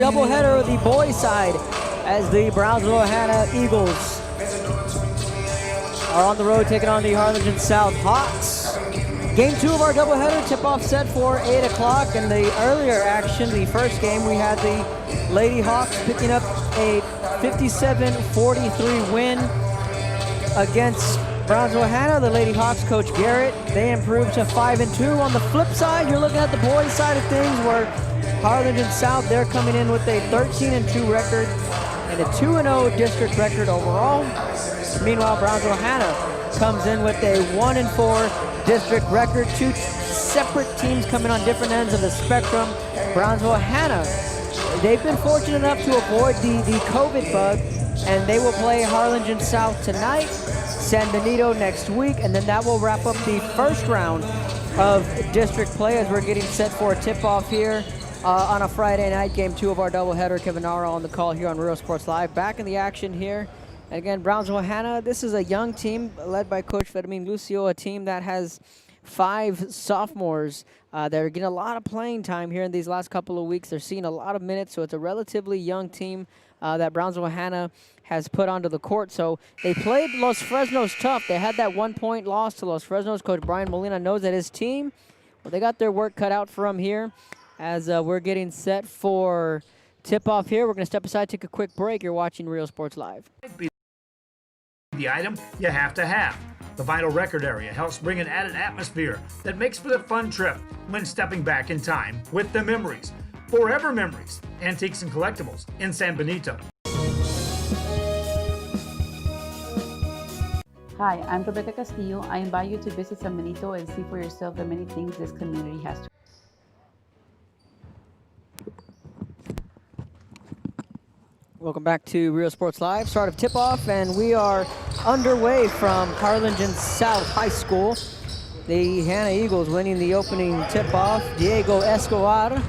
Doubleheader, the boys side, as the Brownsville Hanna Eagles are on the road taking on the Harlingen South Hawks. Game 2 of our doubleheader, tip-off set for 8 o'clock. In the earlier action, the first game, we had the Lady Hawks picking up a 57-43 win against Brownsville Hanna. The Lady Hawks coach Garrett, they improved to 5-2. On the flip side, you're looking at the boys side of things, where Harlingen South, they're coming in with a 13-2 record and a 2-0 district record overall. Meanwhile, Brownsville Hanna comes in with a 1-4 district record. Two separate teams coming on different ends of the spectrum. Brownsville Hanna, they've been fortunate enough to avoid the COVID bug, and they will play Harlingen South tonight, San Benito next week, and then that will wrap up the first round of district play as we're getting set for a tip-off here on a Friday night. Game 2 of our doubleheader. Kevin Nara on the call here on Real Sports Live. Back in the action here. And again, Brownsville Hanna, this is a young team led by Coach Fermin Lucio, a team that has 5 sophomores that are getting a lot of playing time here in these last couple of weeks. They're seeing a lot of minutes, so it's a relatively young team that Brownsville Hanna has put onto the court. So they played Los Fresnos tough. They had that 1-point loss to Los Fresnos. Coach Brian Molina knows that his team, well, they got their work cut out for them here as we're getting set for tip-off here. We're going to step aside, take a quick break. You're watching Real Sports Live. The item you have to have. The vinyl record area helps bring an added atmosphere that makes for the fun trip when stepping back in time with the memories. Forever memories, antiques and collectibles in San Benito. Hi, I'm Rebecca Castillo. I invite you to visit San Benito and see for yourself the many things this community has to. Welcome back to Real Sports Live. Start of tip-off, and we are underway from Harlingen South High School. The Hanna Eagles winning the opening tip-off. Diego Escobar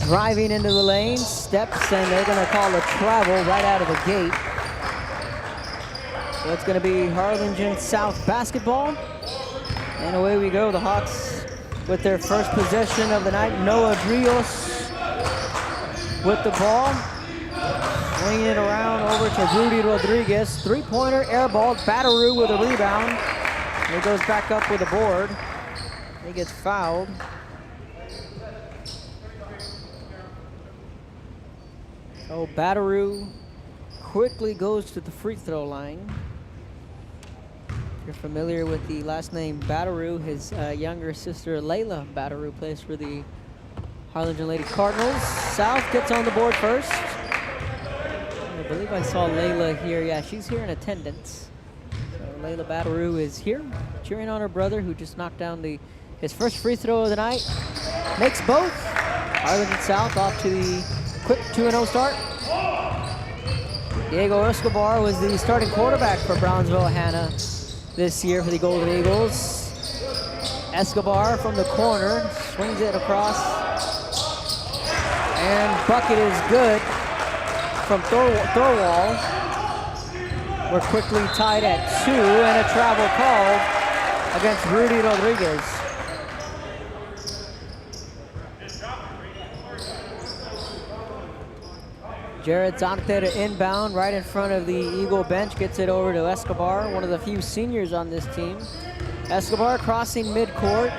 driving into the lane, steps, and they're going to call a travel right out of the gate. So it's going to be Harlingen South basketball. And away we go. The Hawks with their first possession of the night. Noah Rios with the ball. Swinging it around over to Rudy Rodriguez. Three-pointer, air ball. Batteroo with a rebound. And he goes back up with a board. He gets fouled. So Batteroo quickly goes to the free throw line. If you're familiar with the last name Batteroo, his younger sister Layla Batteroo plays for the Harlingen Lady Cardinals. South gets on the board first. I believe I saw Layla here. Yeah, she's here in attendance. So Layla Batteroo is here, cheering on her brother, who just knocked down his first free throw of the night. Makes both. Harlingen South off to the quick 2-0 start. Diego Escobar was the starting quarterback for Brownsville Hanna this year for the Golden Eagles. Escobar from the corner, swings it across, and bucket is good from Thorwald. We're quickly tied at 2, and a travel called against Rudy Rodriguez. Jared Zonte to inbound right in front of the Eagle bench, gets it over to Escobar, one of the few seniors on this team. Escobar crossing midcourt,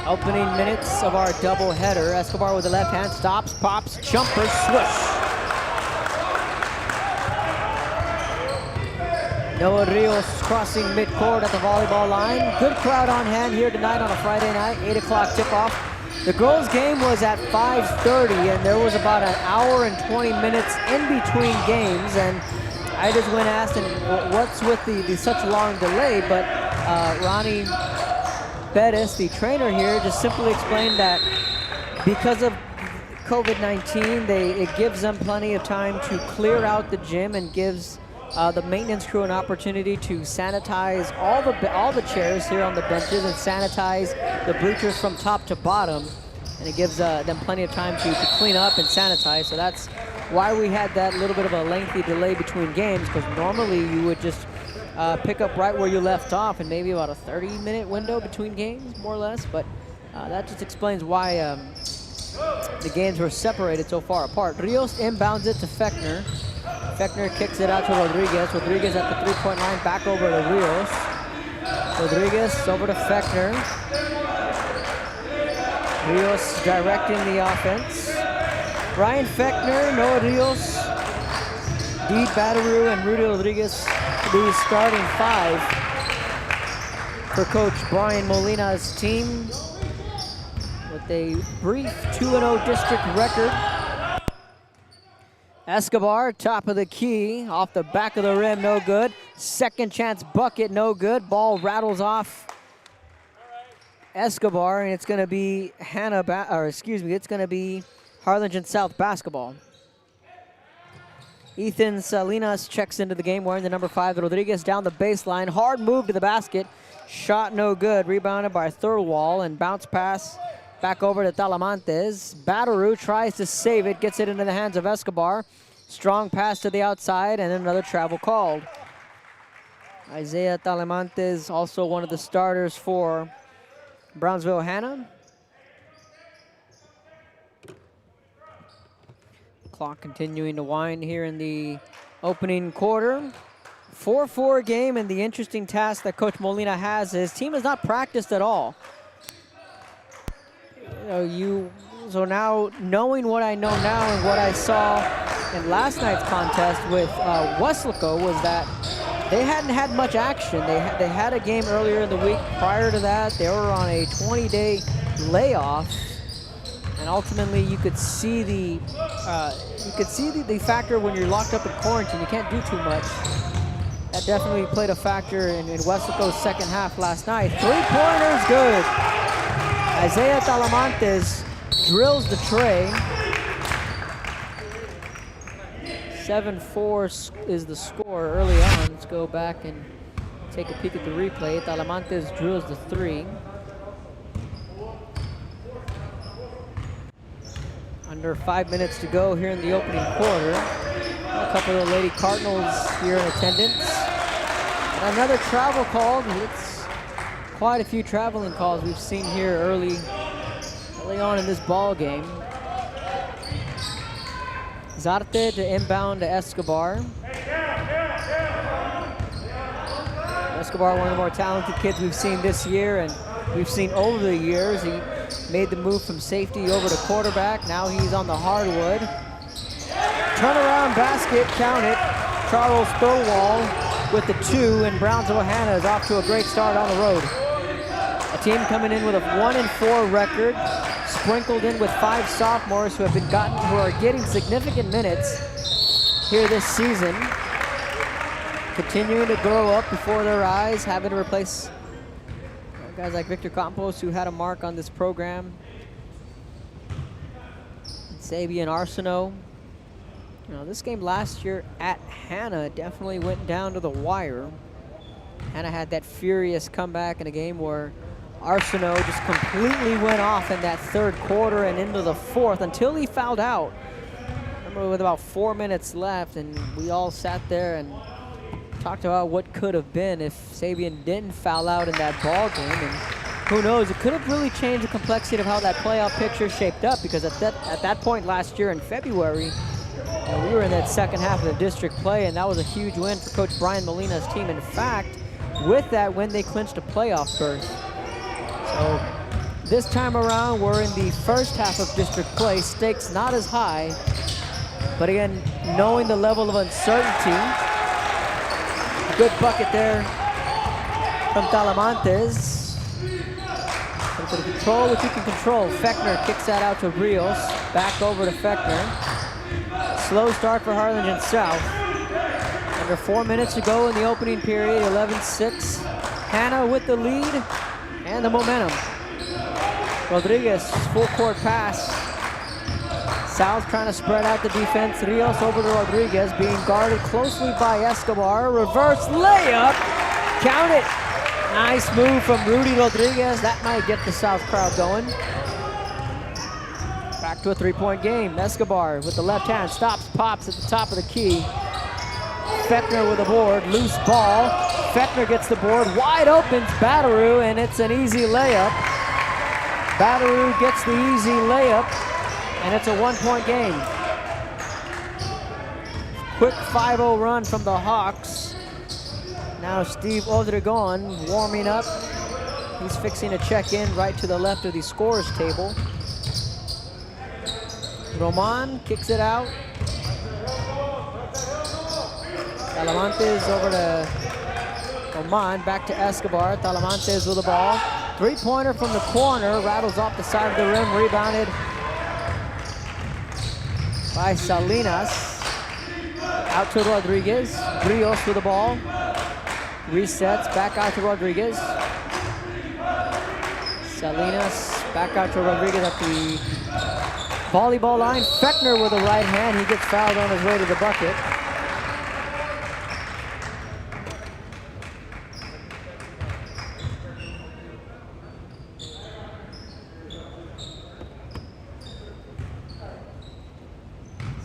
opening minutes of our doubleheader. Escobar with the left hand, stops, pops, jumper, swoosh. Noah Rios crossing midcourt at the volleyball line. Good crowd on hand here tonight on a Friday night, 8 o'clock tip-off. The girls' game was at 5:30, and there was about an hour and 20 minutes in between games. And I just went and asked him, what's with the such long delay? But Ronnie Bettis, the trainer here, just simply explained that because of COVID-19, it gives them plenty of time to clear out the gym and gives the maintenance crew an opportunity to sanitize all the chairs here on the benches and sanitize the bleachers from top to bottom, and it gives them plenty of time to clean up and sanitize. So that's why we had that little bit of a lengthy delay between games, because normally you would just pick up right where you left off, and maybe about a 30-minute window between games, more or less. But that just explains why the games were separated so far apart. Rios inbounds it to Fechner. Fechner kicks it out to Rodriguez. Rodriguez at the three-point line, back over to Rios. Rodriguez over to Fechner. Rios directing the offense. Brian Fechner, Noah Rios, Deed Badarou, and Rudy Rodriguez the starting five for Coach Brian Molina's team with a brief 2-0 district record. Escobar, top of the key, off the back of the rim, no good. Second chance bucket, no good. Ball rattles off Escobar, and it's going to be it's going to be Harlingen South basketball. Ethan Salinas checks into the game wearing the number 5. Rodriguez down the baseline, hard move to the basket, shot no good. Rebounded by Thurlwall, and bounce pass back over to Talamantes. Badarou tries to save it, gets it into the hands of Escobar. Strong pass to the outside, and another travel called. Isaiah Talamantes, also one of the starters for Brownsville Hanna. Clock continuing to wind here in the opening quarter. 4-4 game, and the interesting task that Coach Molina has, his team has not practiced at all. So now, knowing what I know now and what I saw in last night's contest with Weslaco, was that they hadn't had much action. They had a game earlier in the week. Prior to that, they were on a 20-day layoff, and ultimately you could see the factor when you're locked up in quarantine. You can't do too much. That definitely played a factor in Weslaco's second half last night. Three-pointers good. Isaiah Talamantes drills the tray. 7-4 is the score early on. Let's go back and take a peek at the replay. Talamantes drills the 3. Under 5 minutes to go here in the opening quarter. A couple of the Lady Cardinals here in attendance. And another travel called. It's quite a few traveling calls we've seen here early on in this ball game. Zarte to inbound to Escobar. Escobar, one of the more talented kids we've seen this year and we've seen over the years. He made the move from safety over to quarterback. Now he's on the hardwood. Turnaround basket, count it. Charles Thurwall with the 2, and Brownsville Hanna is off to a great start on the road. A team coming in with a 1-4 record, sprinkled in with 5 sophomores who are getting significant minutes here this season. Continuing to grow up before their eyes, having to replace guys like Victor Campos, who had a mark on this program. Sabian Arsenault. This game last year at Hanna definitely went down to the wire. Hanna had that furious comeback in a game where Arsenault just completely went off in that third quarter and into the fourth until he fouled out. I remember with about 4 minutes left, and we all sat there and talked about what could have been if Sabian didn't foul out in that ball game. And who knows, it could have really changed the complexity of how that playoff picture shaped up, because at that point last year in February, we were in that second half of the district play, and that was a huge win for Coach Brian Molina's team. In fact, with that win, they clinched a playoff berth. So this time around, we're in the first half of district play. Stakes not as high, but again, knowing the level of uncertainty, good bucket there from Talamantes. Control what you can control. Fechner kicks that out to Rios. Back over to Fechner. Slow start for Harlingen South. Under 4 minutes to go in the opening period. 11-6. Hanna with the lead and the momentum. Rodriguez, full court pass. South trying to spread out the defense. Rios over to Rodriguez, being guarded closely by Escobar. Reverse layup. Count it. Nice move from Rudy Rodriguez. That might get the South crowd going. Back to a 3-point game. Escobar with the left hand, stops, pops at the top of the key. Fechner with the board, loose ball. Fechner gets the board, wide open, Badarou, and it's an easy layup. Badarou gets the easy layup. And it's a 1-point game. Quick 5-0 run from the Hawks. Now Steve Odregon warming up. He's fixing to check in right to the left of the scorers table. Roman kicks it out. Talamantes over to Roman, back to Escobar. Talamantes with the ball. Three-pointer from the corner, rattles off the side of the rim, rebounded by Salinas. Out to Rodriguez. Rios with the ball. Resets, back out to Rodriguez. Salinas, back out to Rodriguez at the volleyball line. Fechner with the right hand. He gets fouled on his way to the bucket.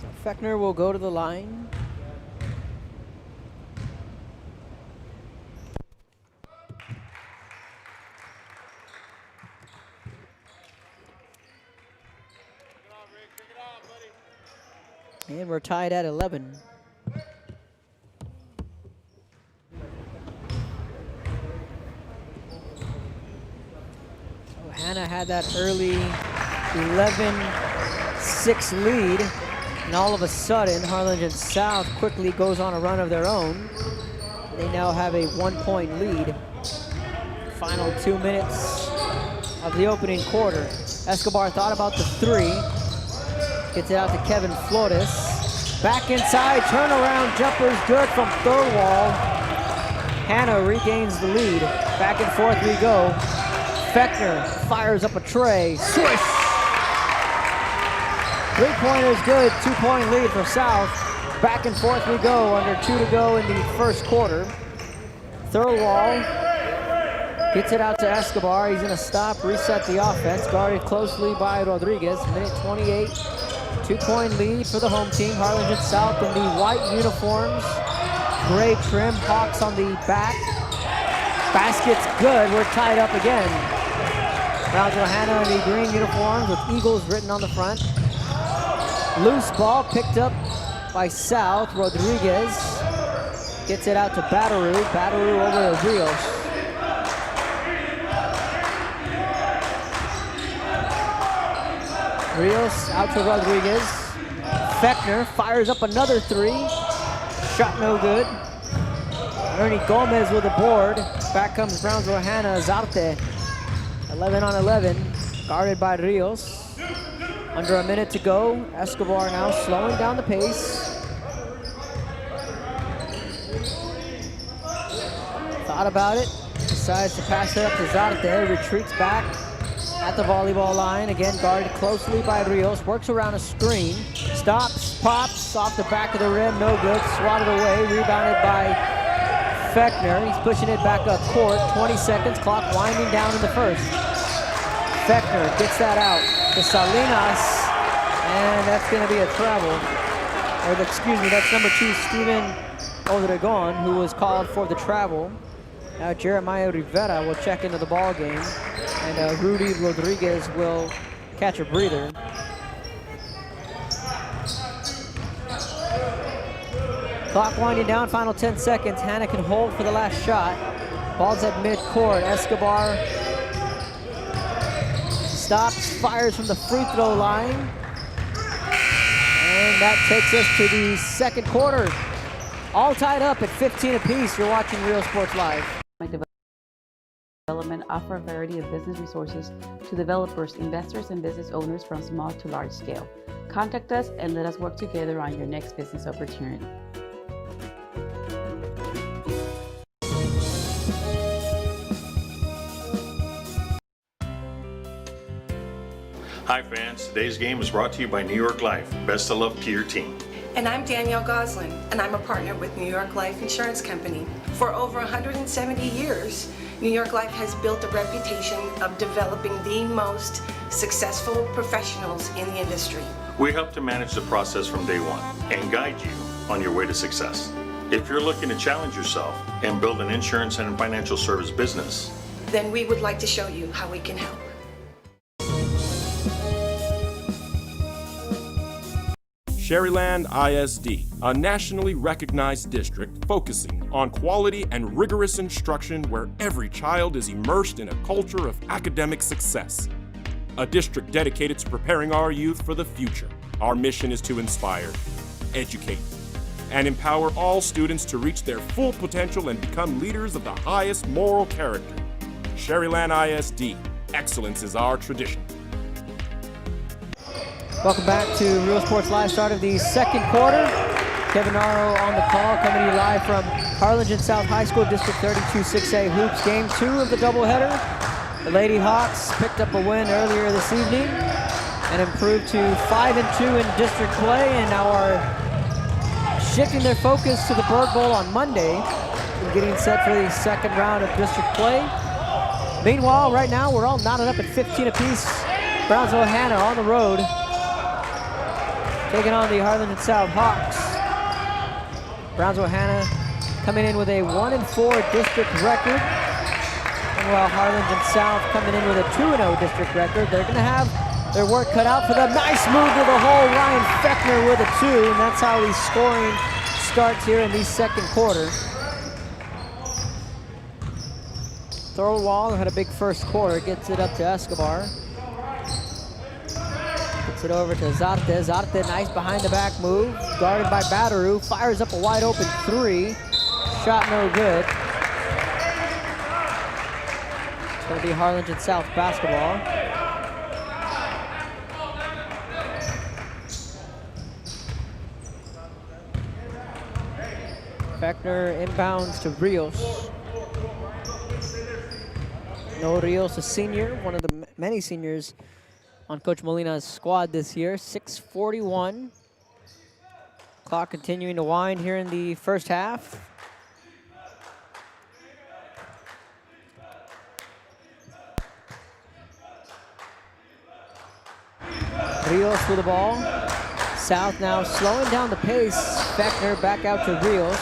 So Fechner will go to the line. And we're tied at 11. So Hanna had that early 11-6 lead, and all of a sudden Harlingen South quickly goes on a run of their own. They now have a 1-point lead. Final 2 minutes of the opening quarter. Escobar thought about the three. Gets it out to Kevin Flores. Back inside, turnaround jumper's good from Thurwall. Hanna regains the lead. Back and forth we go. Fechner fires up a tray. Swish! Three-pointer's good, 2-point lead for South. Back and forth we go, under 2 to go in the first quarter. Thurwall gets it out to Escobar. He's gonna stop, reset the offense. Guarded closely by Rodriguez. Minute 28. 2-point lead for the home team. Harlingen South in the white uniforms. Gray trim, Hawks on the back. Basket's good, we're tied up again. Brownsville Hanna in the green uniforms with Eagles written on the front. Loose ball picked up by South. Rodriguez gets it out to Batteru. Batteru over to Rios. Rios out to Rodriguez. Fechner fires up another three. Shot no good. Ernie Gomez with a board. Back comes Brownsville Hanna. Zarte. 11 on 11. Guarded by Rios. Under a minute to go. Escobar now slowing down the pace. Thought about it. Decides to pass it up to Zarte. Retreats back at the volleyball line. Again, guarded closely by Rios. Works around a screen. Stops, pops off the back of the rim. No good. Swatted away. Rebounded by Fechner. He's pushing it back up court. 20 seconds. Clock winding down in the first. Fechner gets that out to Salinas. And that's going to be a travel. Or excuse me, that's number 2, Steven Odregon, who was called for the travel. Now Jeremiah Rivera will check into the ball game. And Rudy Rodriguez will catch a breather. Clock winding down, final 10 seconds. Hanna can hold for the last shot. Ball's at midcourt. Escobar stops, fires from the free throw line. And that takes us to the second quarter. All tied up at 15 apiece. You're watching Real Sports Live. Development offer a variety of business resources to developers, investors, and business owners from small to large scale. Contact us and let us work together on your next business opportunity. Hi fans, today's game is brought to you by New York Life. Best of luck to your team. And I'm Danielle Goslin, and I'm a partner with New York Life Insurance Company. For over 170 years, New York Life has built a reputation of developing the most successful professionals in the industry. We help to manage the process from day one and guide you on your way to success. If you're looking to challenge yourself and build an insurance and financial service business, then we would like to show you how we can help. Sherryland ISD, a nationally recognized district focusing on quality and rigorous instruction where every child is immersed in a culture of academic success. A district dedicated to preparing our youth for the future. Our mission is to inspire, educate, and empower all students to reach their full potential and become leaders of the highest moral character. Sherryland ISD, excellence is our tradition. Welcome back to Real Sports Live, start of the second quarter. Kevin Naro on the call, coming to you live from Harlingen South High School, District 32 6A Hoops, game 2 of the doubleheader. The Lady Hawks picked up a win earlier this evening and improved to 5-2 in district play, and now are shifting their focus to the Bird Bowl on Monday and getting set for the second round of district play. Meanwhile, right now, we're all knotted up at 15 apiece. Brownsville Hanna on the road, taking on the Harlingen South Hawks. Brownsville Hanna coming in with a 1-4 district record. And while Harlingen South coming in with a 2-0 district record, they're gonna have their work cut out for them. Nice move to the hole, Ryan Feckner with a 2, and that's how the scoring starts here in the second quarter. Thorwald had a big first quarter, gets it up to Escobar. Gets it over to Zarte. Zarte, nice behind the back move, guarded by Bataru, fires up a wide open 3. Shot no good. It's gonna be Harlingen South basketball. Feckner inbounds to Rios. No Rios, a senior, one of the many seniors on Coach Molina's squad this year. 6:41. Clock continuing to wind here in the first half. Rios with the ball. South now slowing down the pace. Feckner back out to Rios.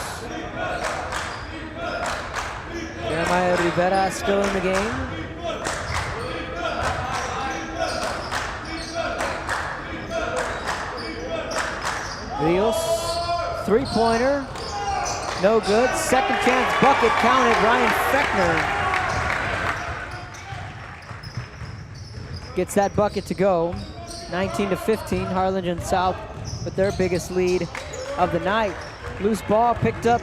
Jeremiah Rivera still in the game. Rios, three-pointer, no good. Second chance bucket counted, Ryan Feckner gets that bucket to go. 19-15, Harlingen South with their biggest lead of the night. Loose ball picked up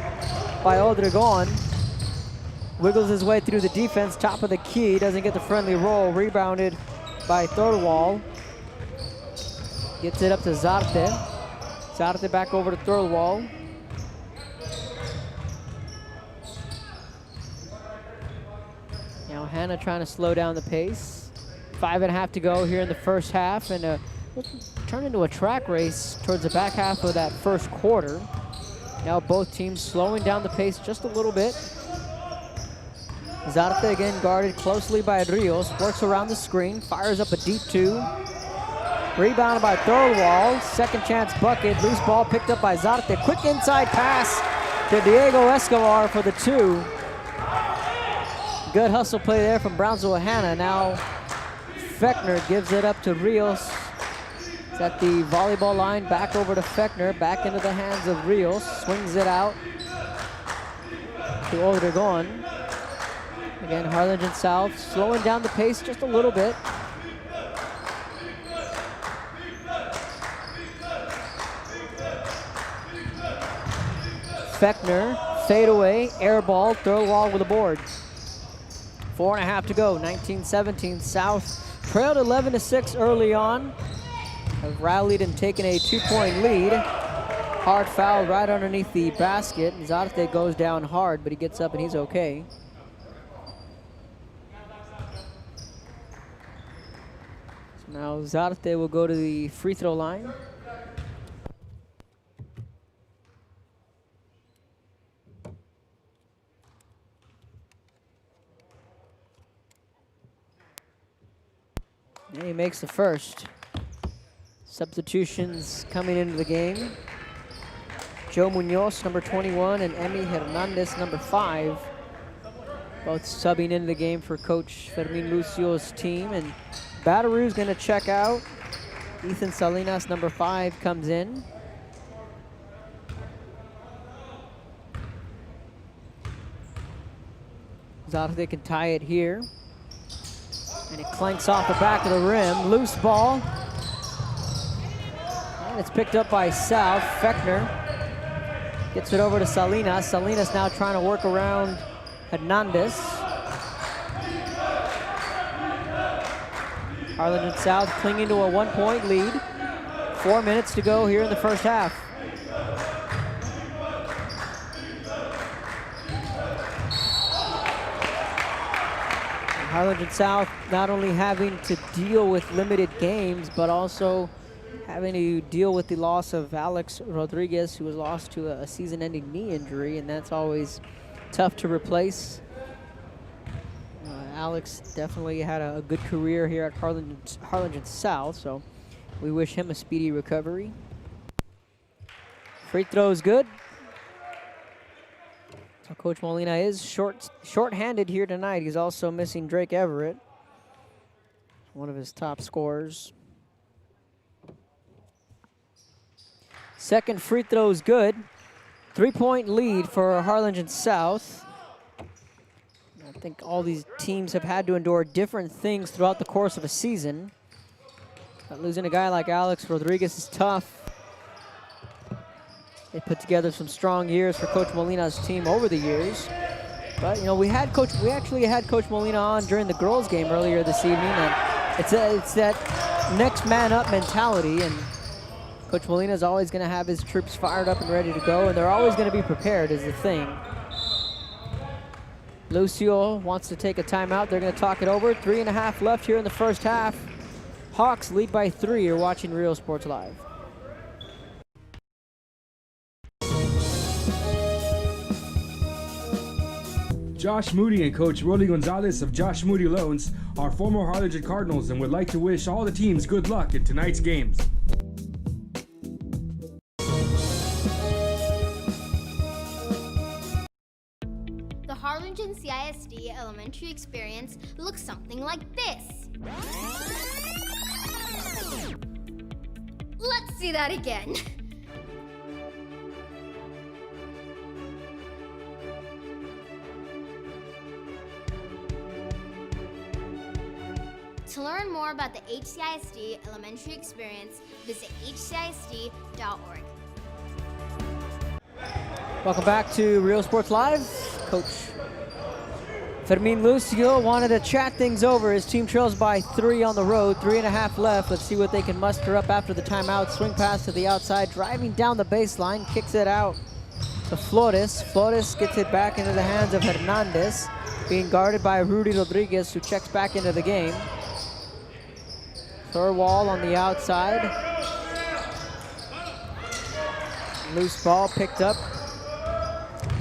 by Odregon. Wiggles his way through the defense, top of the key, doesn't get the friendly roll. Rebounded by Thorwald. Gets it up to Zarte. Zarte back over to Thorwald. Now Hanna trying to slow down the pace. 5.5 to go here in the first half, and turn into a track race towards the back half of that first quarter. Now both teams slowing down the pace just a little bit. Zarte again guarded closely by Rios, works around the screen, fires up a deep 2. Rebounded by Thorwald, second chance bucket, loose ball picked up by Zarte. Quick inside pass to Diego Escobar for the 2. Good hustle play there from Brownsville Hanna. Now Feckner gives it up to Rios. It's at the volleyball line, back over to Feckner, back into the hands of Rios, swings it out to Odregon. Again, Harlingen South slowing down the pace just a little bit. Feckner, fade away, air ball, Thorwald with a board. 4.5 to go, 19-17. South trailed 11-6 early on. Have rallied and taken a 2-point lead. Hard foul right underneath the basket. Zarte goes down hard, but he gets up and he's okay. So now Zarte will go to the free throw line. And he makes the first. Substitutions coming into the game. Joe Munoz, number 21, and Emi Hernandez, number 5. Both subbing into the game for Coach Fermin Lucio's team. And Bataru's gonna check out. Ethan Salinas, number 5, comes in. Zarte can tie it here. And it clanks off the back of the rim. Loose ball. And it's picked up by South. Fechner gets it over to Salinas. Salinas now trying to work around Hernandez. Harlingen South clinging to a 1-point lead. 4 minutes to go here in the first half. Harlingen South not only having to deal with limited games, but also having to deal with the loss of Alex Rodriguez, who was lost to a season-ending knee injury, and that's always tough to replace. Alex definitely had a good career here at Harlingen South, so we wish him a speedy recovery. Free throw is good. So Coach Molina is short-handed here tonight. He's also missing Drake Everett, one of his top scorers. Second free throw is good. 3-point lead for Harlingen South. I think all these teams have had to endure different things throughout the course of a season. But losing a guy like Alex Rodriguez is tough. They put together some strong years for Coach Molina's team over the years. But you know, we actually had Coach Molina on during the girls' game earlier this evening, and it's that next man up mentality. And Coach Molina is always going to have his troops fired up and ready to go, and they're always going to be prepared is the thing. Lucio wants to take a timeout. They're going to talk it over. 3.5 left here in the first half. Hawks lead by 3. You're watching Real Sports Live. Josh Moody and Coach Rolly Gonzalez of Josh Moody Loans are former Harlingen Cardinals and would like to wish all the teams good luck in tonight's games. The Harlingen CISD elementary experience looks something like this. Let's see that again. To learn more about the HCISD elementary experience, visit hcisd.org. Welcome back to Real Sports Live. Coach Fermin Lucio wanted to chat things over. His team trails by 3 on the road, 3.5 left. Let's see what they can muster up after the timeout. Swing pass to the outside, driving down the baseline, kicks it out to Flores. Flores gets it back into the hands of Hernandez, being guarded by Rudy Rodriguez, who checks back into the game. Thorwall on the outside. Loose ball picked up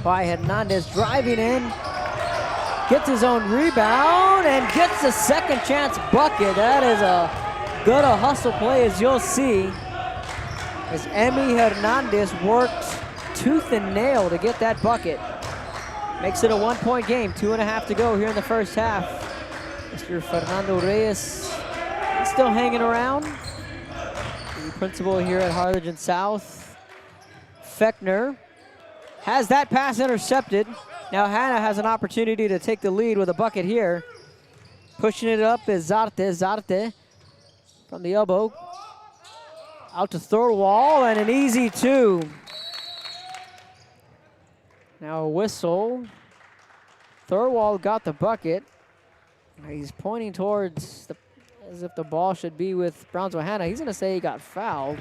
by Hernandez, driving in, gets his own rebound, and gets a second chance bucket. That is a good hustle play, as you'll see, as Emi Hernandez worked tooth and nail to get that bucket. Makes it a 1-point game, 2.5 to go here in the first half. Mr. Fernando Reyes is still hanging around. The principal here at Harlingen South. Fechner has that pass intercepted. Now Hanna has an opportunity to take the lead with a bucket here. Pushing it up is Zarte. Zarte from the elbow. Out to Thorwall, and an easy 2. Now a whistle. Thorwall got the bucket. He's pointing towards as if the ball should be with Brownsville Hanna. He's going to say he got fouled.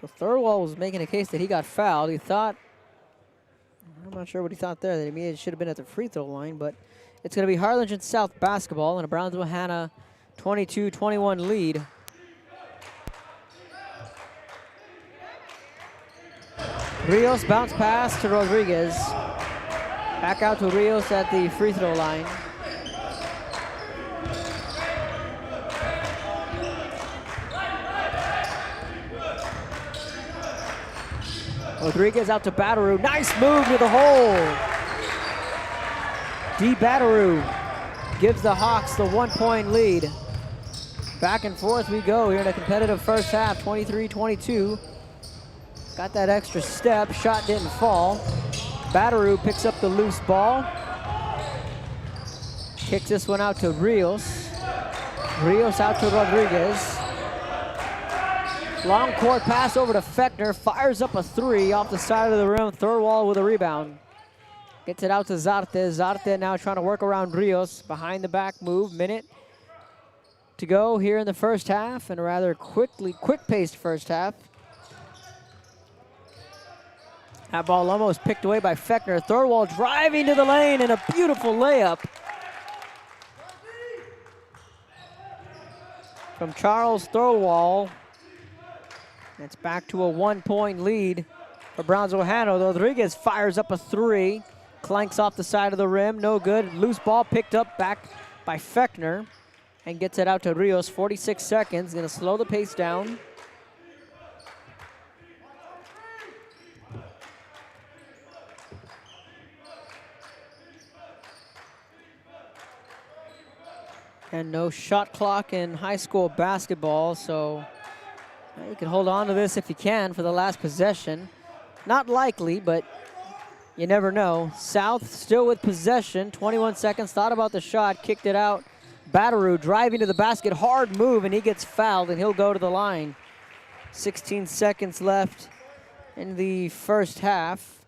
So Thorwall was making a case that he got fouled. He thought, I'm not sure what he thought there, that he should have been at the free throw line, but it's going to be Harlingen South basketball and a Brownsville Hanna 22-21 lead. Rios bounce pass to Rodriguez. Back out to Rios at the free throw line. Rodriguez out to Batteroo. Nice move to the hole. D. Batteroo gives the Hawks the 1-point lead. Back and forth we go here in a competitive first half, 23-22. got that extra step. Shot didn't fall. Batteroo picks up the loose ball. Kicks this one out to Rios. Rios out to Rodriguez. Long court pass over to Fechner. Fires up a three off the side of the rim. Thorwald with a rebound. Gets it out to Zarte. Zarte now trying to work around Rios. Behind the back move. Minute to go here in the first half, and a rather quick-paced first half. That ball almost picked away by Fechner. Thorwald driving to the lane and a beautiful layup from Charles Thorwald. It's back to a 1-point lead for Brownsville Hanna. Rodriguez fires up a three, clanks off the side of the rim, no good. Loose ball picked up back by Fechner and gets it out to Rios. 46 seconds, gonna slow the pace down. And no shot clock in high school basketball, so you can hold on to this if you can for the last possession. Not likely, but you never know. South still with possession, 21 seconds, thought about the shot, kicked it out. Batteroo driving to the basket, hard move, and he gets fouled, and he'll go to the line. 16 seconds left in the first half.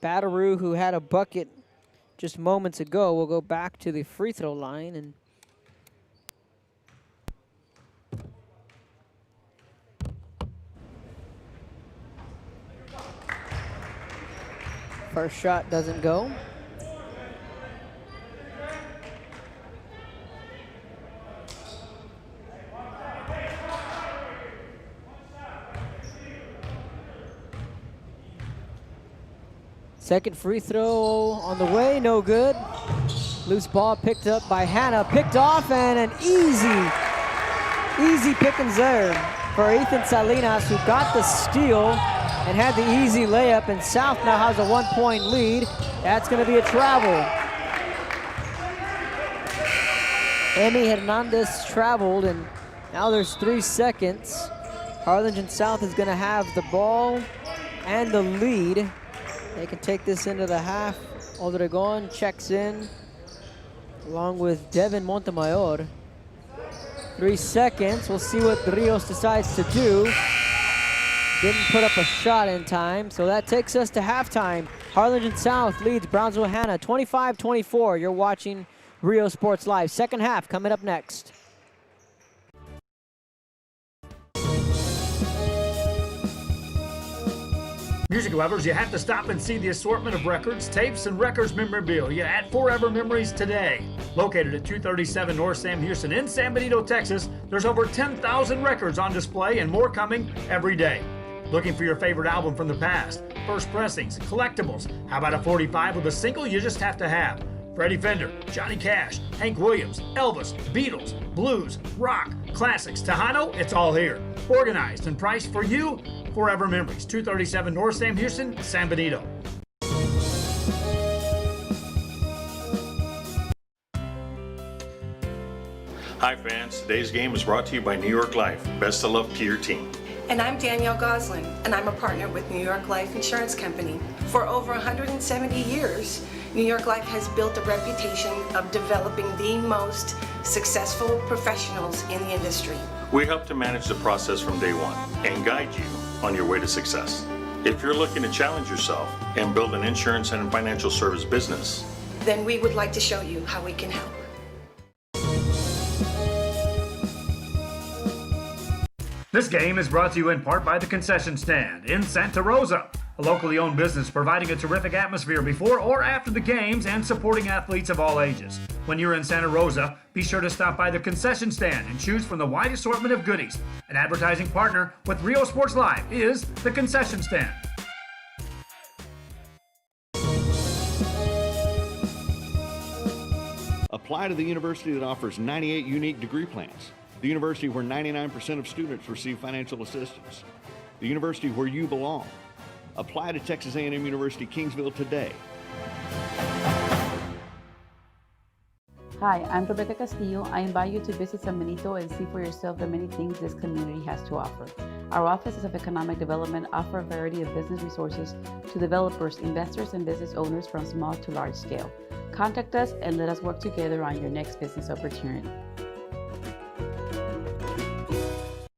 Batteroo, who had a bucket just moments ago, will go back to the free throw line. And first shot doesn't go. Second free throw on the way, no good. Loose ball picked up by Hanna, picked off, and an easy pickings there for Ethan Salinas, who got the steal and had the easy layup, and South now has a 1-point lead. That's gonna be a travel. Emi Hernandez traveled, and now there's 3 seconds. Harlingen South is gonna have the ball and the lead. They can take this into the half. Obregon checks in along with Devin Montemayor. 3 seconds, we'll see what Rios decides to do. Didn't put up a shot in time, so that takes us to halftime. Harlingen South leads Brownsville Hanna 25-24. You're watching Rio Sports Live. Second half coming up next. Music lovers, you have to stop and see the assortment of records, tapes, and records memorabilia at Forever Memories today. Located at 237 North Sam Houston in San Benito, Texas, there's over 10,000 records on display and more coming every day. Looking for your favorite album from the past, first pressings, collectibles? How about a 45 with a single you just have to have? Freddie Fender, Johnny Cash, Hank Williams, Elvis, Beatles, blues, rock, classics, Tejano, it's all here. Organized and priced for you. Forever Memories, 237 North Sam Houston, San Benito. Hi fans, today's game is brought to you by New York Life. Best of luck to your team. And I'm Danielle Gosling, and I'm a partner with New York Life Insurance Company. For over 170 years, New York Life has built a reputation of developing the most successful professionals in the industry. We help to manage the process from day one and guide you on your way to success. If you're looking to challenge yourself and build an insurance and financial service business, then we would like to show you how we can help. This game is brought to you in part by the Concession Stand in Santa Rosa, a locally owned business providing a terrific atmosphere before or after the games and supporting athletes of all ages. When you're in Santa Rosa, be sure to stop by the Concession Stand and choose from the wide assortment of goodies. An advertising partner with Rio Sports Live is the Concession Stand. Apply to the university that offers 98 unique degree plans. The university where 99% of students receive financial assistance. The university where you belong. Apply to Texas A&M University Kingsville today. Hi, I'm Rebecca Castillo. I invite you to visit San Benito and see for yourself the many things this community has to offer. Our offices of economic development offer a variety of business resources to developers, investors, and business owners from small to large scale. Contact us and let us work together on your next business opportunity.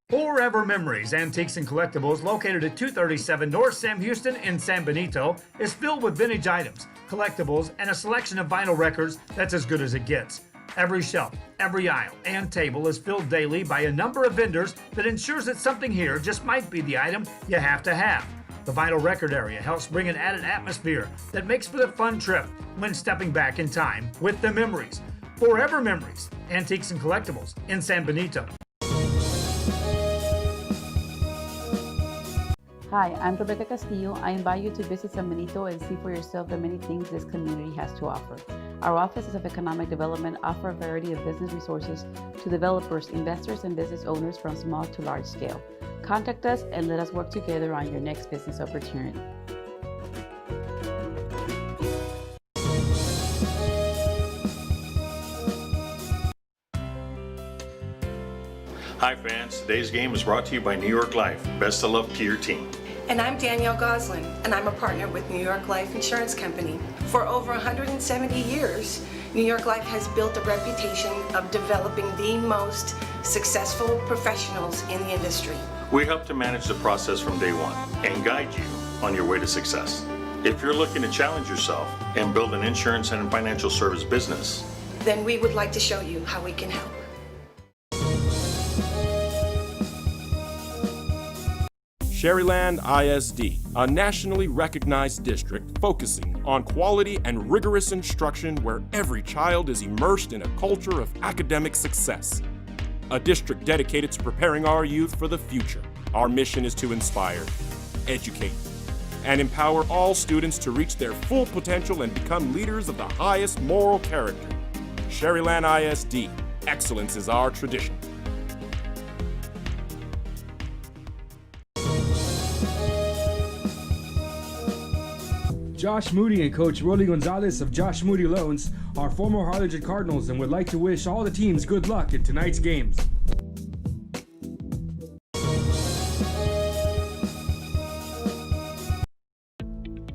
Forever Memories, Antiques and Collectibles, located at 237 North Sam Houston in San Benito, is filled with vintage items, collectibles, and a selection of vinyl records that's as good as it gets. Every shelf, every aisle, and table is filled daily by a number of vendors that ensures that something here just might be the item you have to have. The vinyl record area helps bring an added atmosphere that makes for the fun trip when stepping back in time with the memories. Forever Memories, Antiques and Collectibles in San Benito. Hi, I'm Rebecca Castillo. I invite you to visit San Benito and see for yourself the many things this community has to offer. Our offices of economic development offer a variety of business resources to developers, investors, and business owners from small to large scale. Contact us and let us work together on your next business opportunity. Hi fans, today's game is brought to you by New York Life. Best of luck to your team. And I'm Danielle Goslin, and I'm a partner with New York Life Insurance Company. For over 170 years, New York Life has built a reputation of developing the most successful professionals in the industry. We help to manage the process from day one and guide you on your way to success. If you're looking to challenge yourself and build an insurance and financial service business, Then we would like to show you how we can help. Sherryland ISD, a nationally recognized district focusing on quality and rigorous instruction where every child is immersed in a culture of academic success. A district dedicated to preparing our youth for the future. Our mission is to inspire, educate, and empower all students to reach their full potential and become leaders of the highest moral character. Sherryland ISD, excellence is our tradition. Josh Moody and Coach Rolly Gonzalez of Josh Moody Loans are former Harlingen Cardinals and would like to wish all the teams good luck in tonight's games.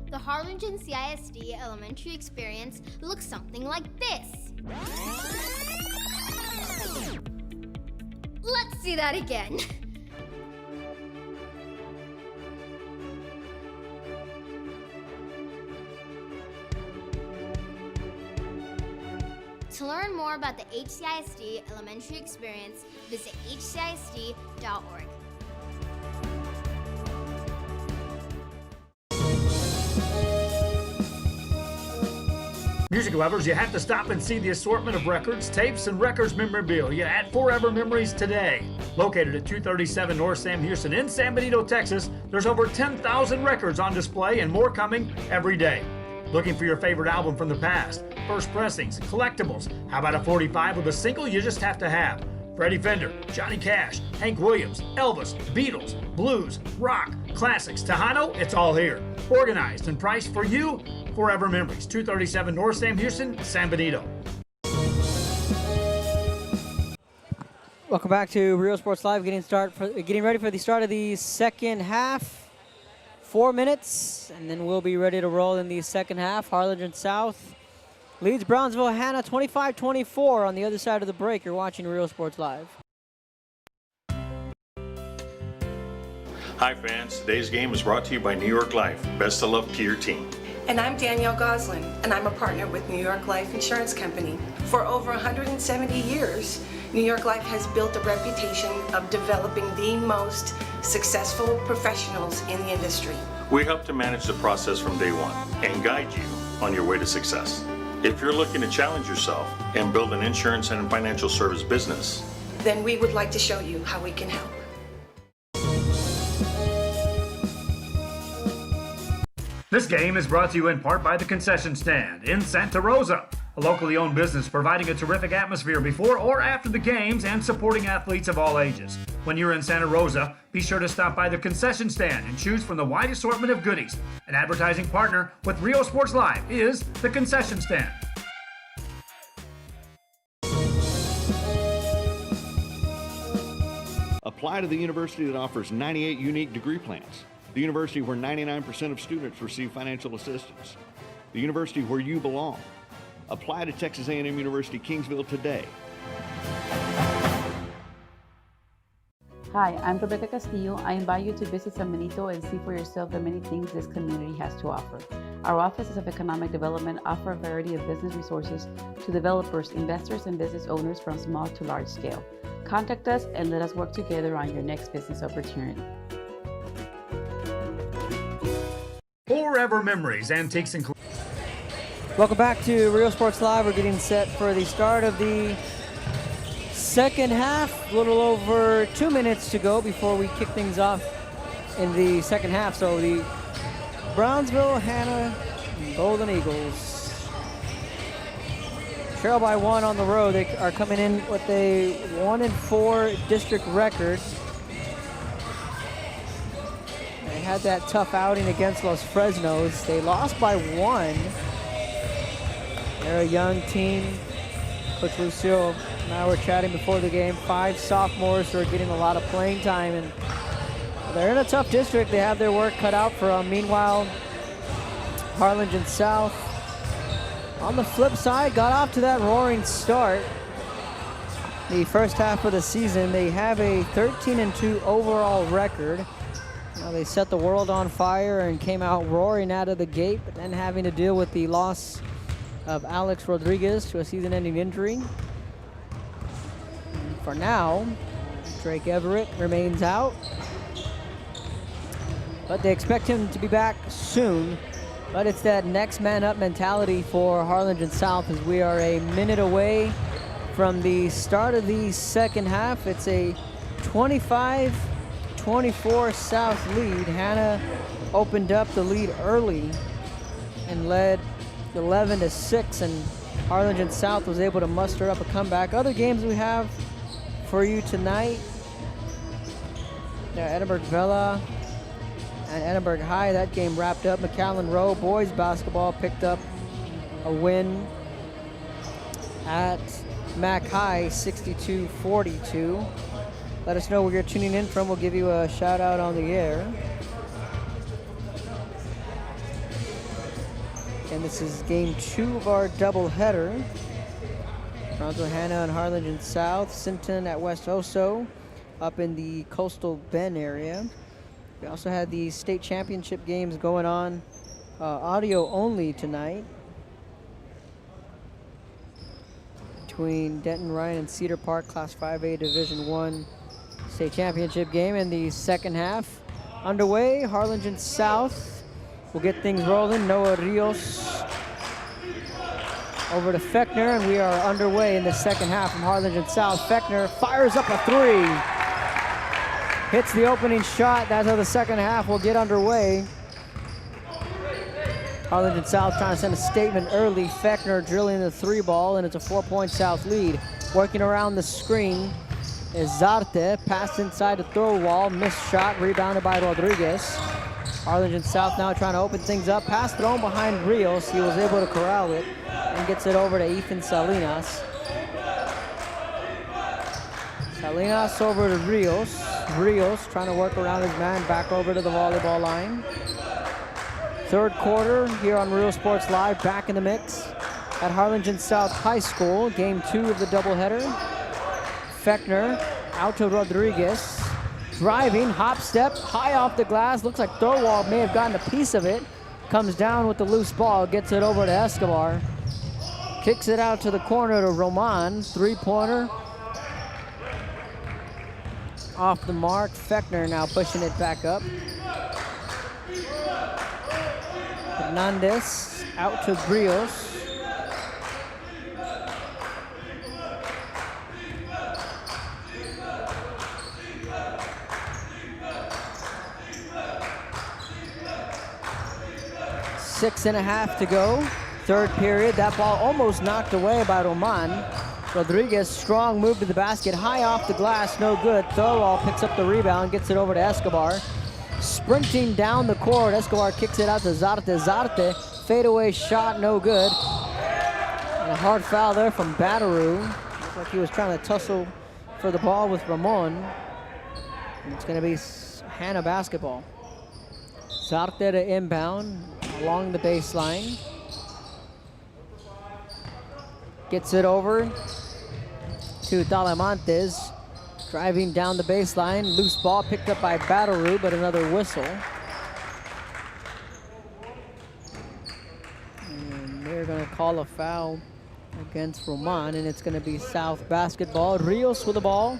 The Harlingen CISD elementary experience looks something like this. Let's see that again. To learn more about the HCISD elementary experience, visit hcisd.org. Music lovers, you have to stop and see the assortment of records, tapes, and records memorabilia at Forever Memories today. Located at 237 North Sam Houston in San Benito, Texas, there's over 10,000 records on display and more coming every day. Looking for your favorite album from the past, first pressings, collectibles? How about a 45 with a single you just have to have? Freddie Fender, Johnny Cash, Hank Williams, Elvis, Beatles, blues, rock, classics, Tejano, it's all here. Organized and priced for you. Forever Memories, 237 North Sam Houston, San Benito. Welcome back to Real Sports Live. Getting ready for the start of the second half. 4 minutes, and then we'll be ready to roll in the second half. Harlingen South leads Brownsville Hanna 25-24 on the other side of the break. You're watching Real Sports Live. hi fans, today's game is brought to you by New York Life. Best of luck to your team. And I'm Danielle Goslin, and I'm a partner with New York Life Insurance Company. For over 170 years, New York Life has built a reputation of developing the most successful professionals in the industry. We help to manage the process from day one and guide you on your way to success. If you're looking to challenge yourself and build an insurance and financial service business, Then we would like to show you how we can help. This game is brought to you in part by the Concession Stand in Santa Rosa, a locally owned business providing a terrific atmosphere before or after the games and supporting athletes of all ages. When you're in Santa Rosa, be sure to stop by the Concession Stand and choose from the wide assortment of goodies. An advertising partner with Real Sports Live is the Concession Stand. Apply to the university that offers 98 unique degree plans. The university where 99% of students receive financial assistance. The university where you belong. Apply to Texas A&M University Kingsville today. Hi, I'm Rebecca Castillo. I invite you to visit San Benito and see for yourself the many things this community has to offer. Our offices of economic development offer a variety of business resources to developers, investors, and business owners from small to large scale. Contact us and let us work together on your next business opportunity. Forever Memories, Antiques and Welcome back to Real Sports Live. We're getting set for the start of the second half. A little over 2 minutes to go before we kick things off in the second half. So the Brownsville, Hanna, Golden Eagles trail by 1 on the road. They are coming in with a 1-4 district record. They had that tough outing against Los Fresnos. They lost by 1. They're a young team. Coach Lucio and I were chatting before the game. 5 sophomores who are getting a lot of playing time, and they're in a tough district. They have their work cut out for them. Meanwhile, Harlingen South, on the flip side, got off to that roaring start. The first half of the season, they have a 13-2 overall record. Now they set the world on fire and came out roaring out of the gate, but then having to deal with the loss of Alex Rodriguez to a season-ending injury. For now, Drake Everett remains out, but they expect him to be back soon. But it's that next man up mentality for Harlingen South, as we are a minute away from the start of the second half. It's a 25-24 South lead. Hanna opened up the lead early and led 11-6, and Harlingen South was able to muster up a comeback. Other games we have for you tonight, Edinburgh Vela and Edinburgh High. That game wrapped up. McAllen Rowe boys basketball picked up a win at Mac High, 62-42. Let us know where you're tuning in from. We'll give you a shout out on the air. And this is game 2 of our doubleheader. Brownsville, Hanna, and Harlingen South. Sinton at West Oso up in the Coastal Bend area. We also had the state championship games going on, audio only tonight, between Denton Ryan and Cedar Park, Class 5A Division I state championship game. In the second half underway, Harlingen South will get things rolling. Noah Rios over to Fechner, and we are underway in the second half from Harlingen South. Fechner fires up a 3. Hits the opening shot. That's how the second half will get underway. Harlingen South trying to send a statement early. Fechner drilling the 3 ball, and it's a 4-point South lead. Working around the screen is Zarte. Pass inside the throw wall. Missed shot. Rebounded by Rodriguez. Harlingen South now trying to open things up. Pass thrown behind Rios. He was able to corral it and gets it over to Ethan Salinas. Salinas over to Rios. Rios trying to work around his man, back over to the volleyball line. Third quarter here on Real Sports Live, back in the mix at Harlingen South High School. Game 2 of the doubleheader. Fechner out to Rodriguez. Driving, hop step, high off the glass. Looks like Thorwald may have gotten a piece of it. Comes down with the loose ball, gets it over to Escobar. Kicks it out to the corner to Roman. 3-pointer. Off the mark. Fechner now pushing it back up. Hernandez out to Brios. Six and a half to go. Third period. That ball almost knocked away by Roman. Rodriguez, strong move to the basket. High off the glass, no good. Thorwald picks up the rebound, gets it over to Escobar. Sprinting down the court, Escobar kicks it out to Zarte. Zarte, fadeaway shot, no good. And a hard foul there from Batarou. Looks like he was trying to tussle for the ball with Ramon. It's going to be Hanna basketball. Zarte to inbound along the baseline. Gets it over to Talamantes. Driving down the baseline. Loose ball picked up by Bataru, but another whistle. And they're going to call a foul against Roman, and it's going to be South basketball. Rios with the ball.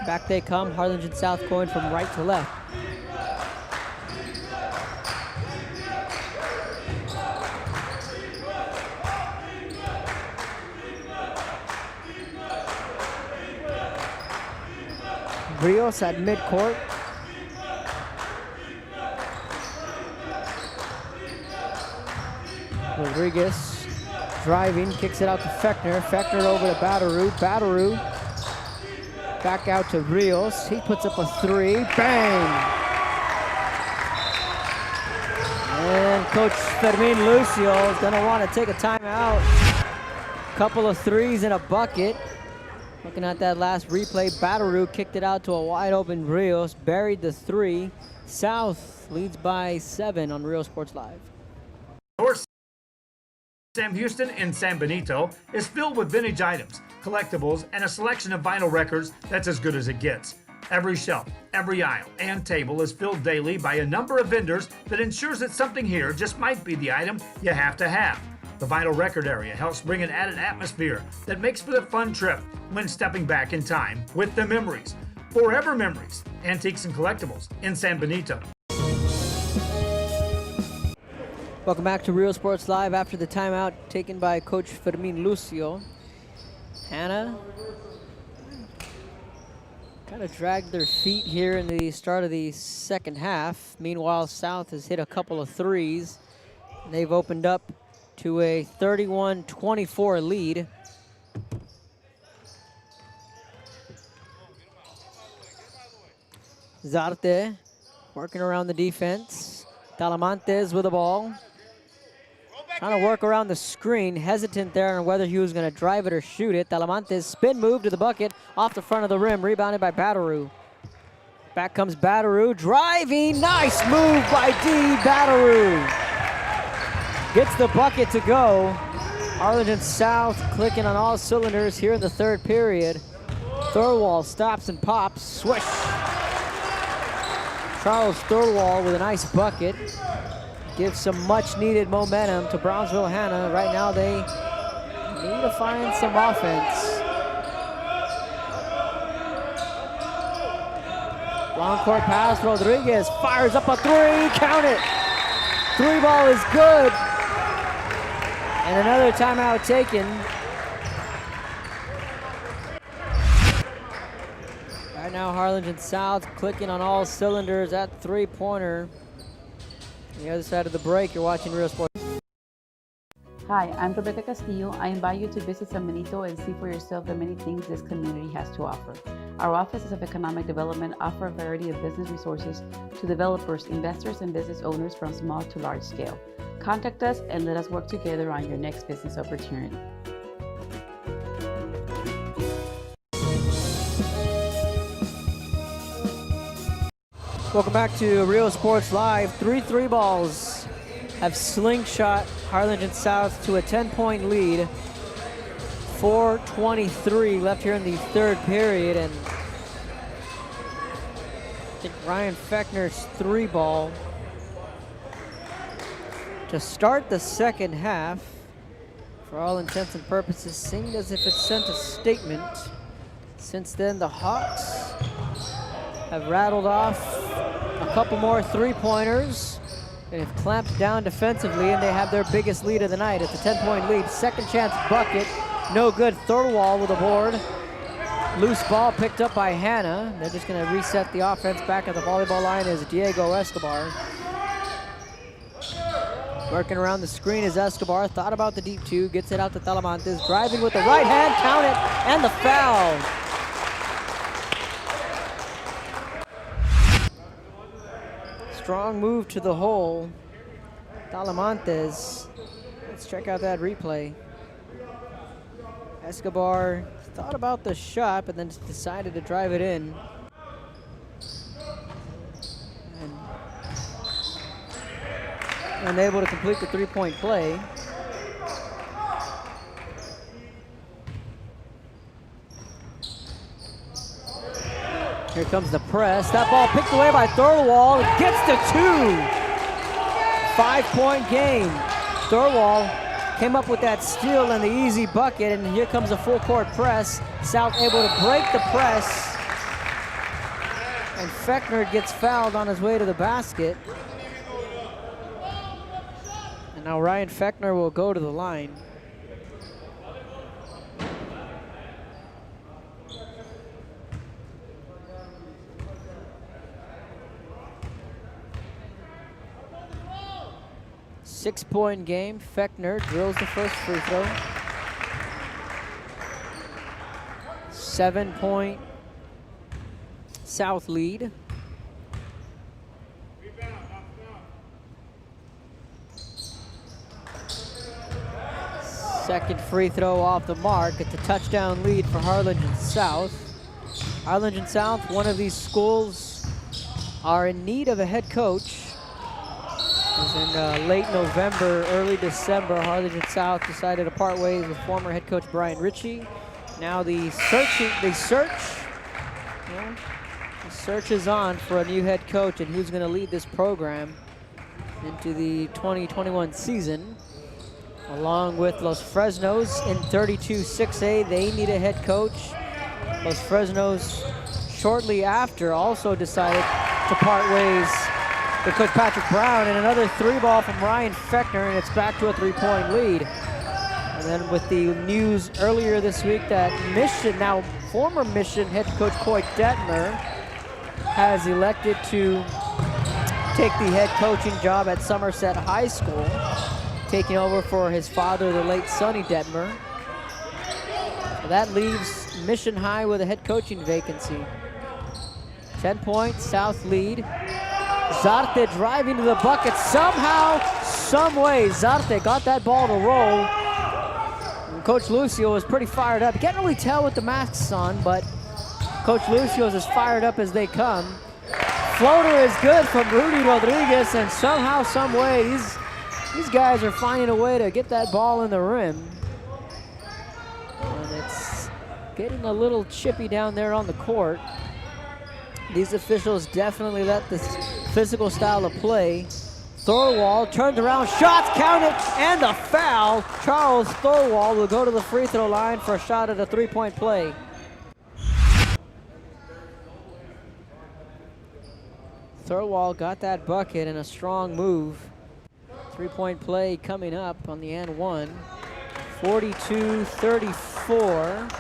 Back they come. Harlingen South going from right to left. Rios at midcourt. Rodriguez driving, kicks it out to Fechner. Fechner over to Bataru. Bataru back out to Rios. He puts up a three. Bang! And Coach Fermin Lucio is going to want to take a timeout. Couple of threes and a bucket. Looking at that last replay, Bataru kicked it out to a wide open Rios, buried the three. South leads by 7 on Real Sports Live. North Sam Houston in San Benito is filled with vintage items, collectibles, and a selection of vinyl records that's as good as it gets. Every shelf, every aisle, and table is filled daily by a number of vendors that ensures that something here just might be the item you have to have. The vinyl record area helps bring an added atmosphere that makes for the fun trip when stepping back in time with the memories. Forever Memories, Antiques and Collectibles in San Benito. Welcome back to Real Sports Live after the timeout taken by Coach Fermin Lucio. Hanna kind of dragged their feet here in the start of the second half. Meanwhile, South has hit a couple of threes. They've opened up to a 31-24 lead. Zarte working around the defense. Talamantes with the ball. Trying to work around the screen. Hesitant there on whether he was going to drive it or shoot it. Talamantes spin move to the bucket off the front of the rim. Rebounded by Bataru. Back comes Bataru. Driving. Nice move by D. Bataru. Gets the bucket to go. Harlingen South clicking on all cylinders here in the third period. Thorwall stops and pops. Swish. Charles Thorwall with a nice bucket. Gives some much needed momentum to Brownsville Hanna. Right now they need to find some offense. Long court pass. Rodriguez fires up a three. Count it. Three ball is good. And another timeout taken. Right now, Harlingen South clicking on all cylinders at three-pointer. On the other side of the break, you're watching Real Sports. Hi, I'm Rebecca Castillo. I invite you to visit San Benito and see for yourself the many things this community has to offer. Our offices of economic development offer a variety of business resources to developers, investors, and business owners from small to large scale. Contact us and let us work together on your next business opportunity. Welcome back to Real Sports Live. 3 balls have slingshot Harlingen South to a 10-point lead. 4:23 left here in the third period, and I think Ryan Fechner's 3-ball to start the second half, for all intents and purposes, seemed as if it sent a statement. Since then, the Hawks have rattled off a couple more three-pointers. They have clamped down defensively, and they have their biggest lead of the night. It's a 10-point lead. Second chance bucket, no good. Thorwall with a board. Loose ball picked up by Hanna. They're just going to reset the offense. Back at the volleyball line is Diego Escobar. Working around the screen is Escobar. Thought about the deep two. Gets it out to Talamantes. Driving with the right hand. Count it. And the foul. Strong move to the hole. Talamantes. Let's check out that replay. Escobar thought about the shot, but then decided to drive it in. unable to complete the three-point play. Here comes the press. That ball picked away by Thorwald. It gets to 2. 5-point game. Thorwald came up with that steal and the easy bucket, and here comes a full court press. South able to break the press, and Fechner gets fouled on his way to the basket. And now Ryan Fechner will go to the line. Six-point game. Fechner drills the first free throw. 7-point South lead. Second free throw off the mark. It's a touchdown lead for Harlingen South. Harlingen South, one of these schools, are in need of a head coach. In late November, early December, Harlingen South decided to part ways with former head coach Brian Ritchie. Now the search is on for a new head coach and who's going to lead this program into the 2021 season. Along with Los Fresnos in 32-6A, they need a head coach. Los Fresnos shortly after also decided to part ways with Coach Patrick Brown, and another three ball from Ryan Fechner, and it's back to a three-point lead. And then with the news earlier this week that Mission, now former Mission head coach Coy Detmer, has elected to take the head coaching job at Somerset High School, taking over for his father, the late Sonny Detmer. So that leaves Mission High with a head coaching vacancy. 10-point South lead. Zarte driving to the bucket somehow, some way. Zarte got that ball to roll. And Coach Lucio was pretty fired up. You can't really tell with the masks on, but Coach Lucio is as fired up as they come. Floater is good from Rudy Rodriguez, and somehow, some way, these guys are finding a way to get that ball in the rim. And it's getting a little chippy down there on the court. These officials definitely let this physical style of play. Thorwald turns around, shots counted, and the foul. Charles Thorwald will go to the free throw line for a shot at a three-point play. Thorwald got that bucket in a strong move. Three-point play coming up on the and one. 42-34.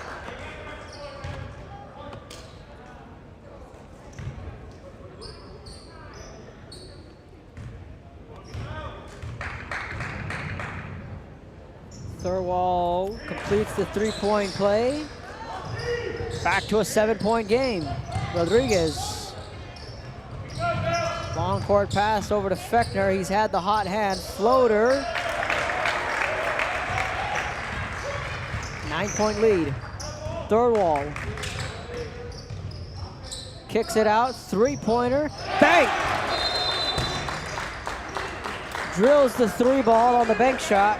Thorwald completes the three-point play. Back to a 7-point game. Rodriguez. Long court pass over to Fechner. He's had the hot hand. Floater. 9-point lead. Thorwald. Kicks it out. Three-pointer. Bang! Drills the three ball on the bank shot.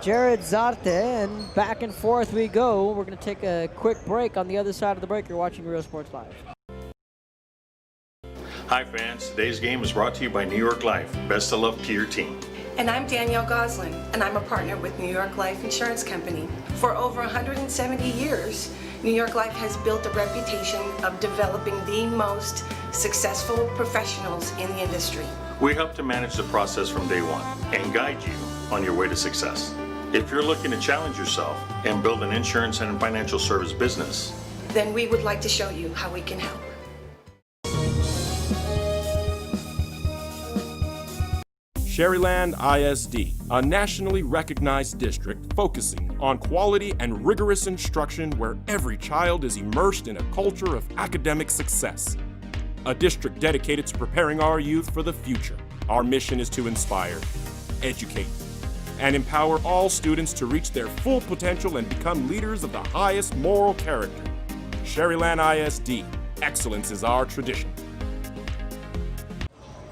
Jared Zarte, and back and forth we go. We're going to take a quick break. On the other side of the break, you're watching Real Sports Live. Hi fans, today's game is brought to you by New York Life. Best of luck to your team. And I'm Danielle Goslin, and I'm a partner with New York Life Insurance Company. For over 170 years, New York Life has built a reputation of developing the most successful professionals in the industry. We help to manage the process from day one and guide you on your way to success. If you're looking to challenge yourself and build an insurance and financial service business, then we would like to show you how we can help. Sherryland ISD, a nationally recognized district focusing on quality and rigorous instruction where every child is immersed in a culture of academic success. A district dedicated to preparing our youth for the future. Our mission is to inspire, educate, and empower all students to reach their full potential and become leaders of the highest moral character. Sherryland ISD, excellence is our tradition.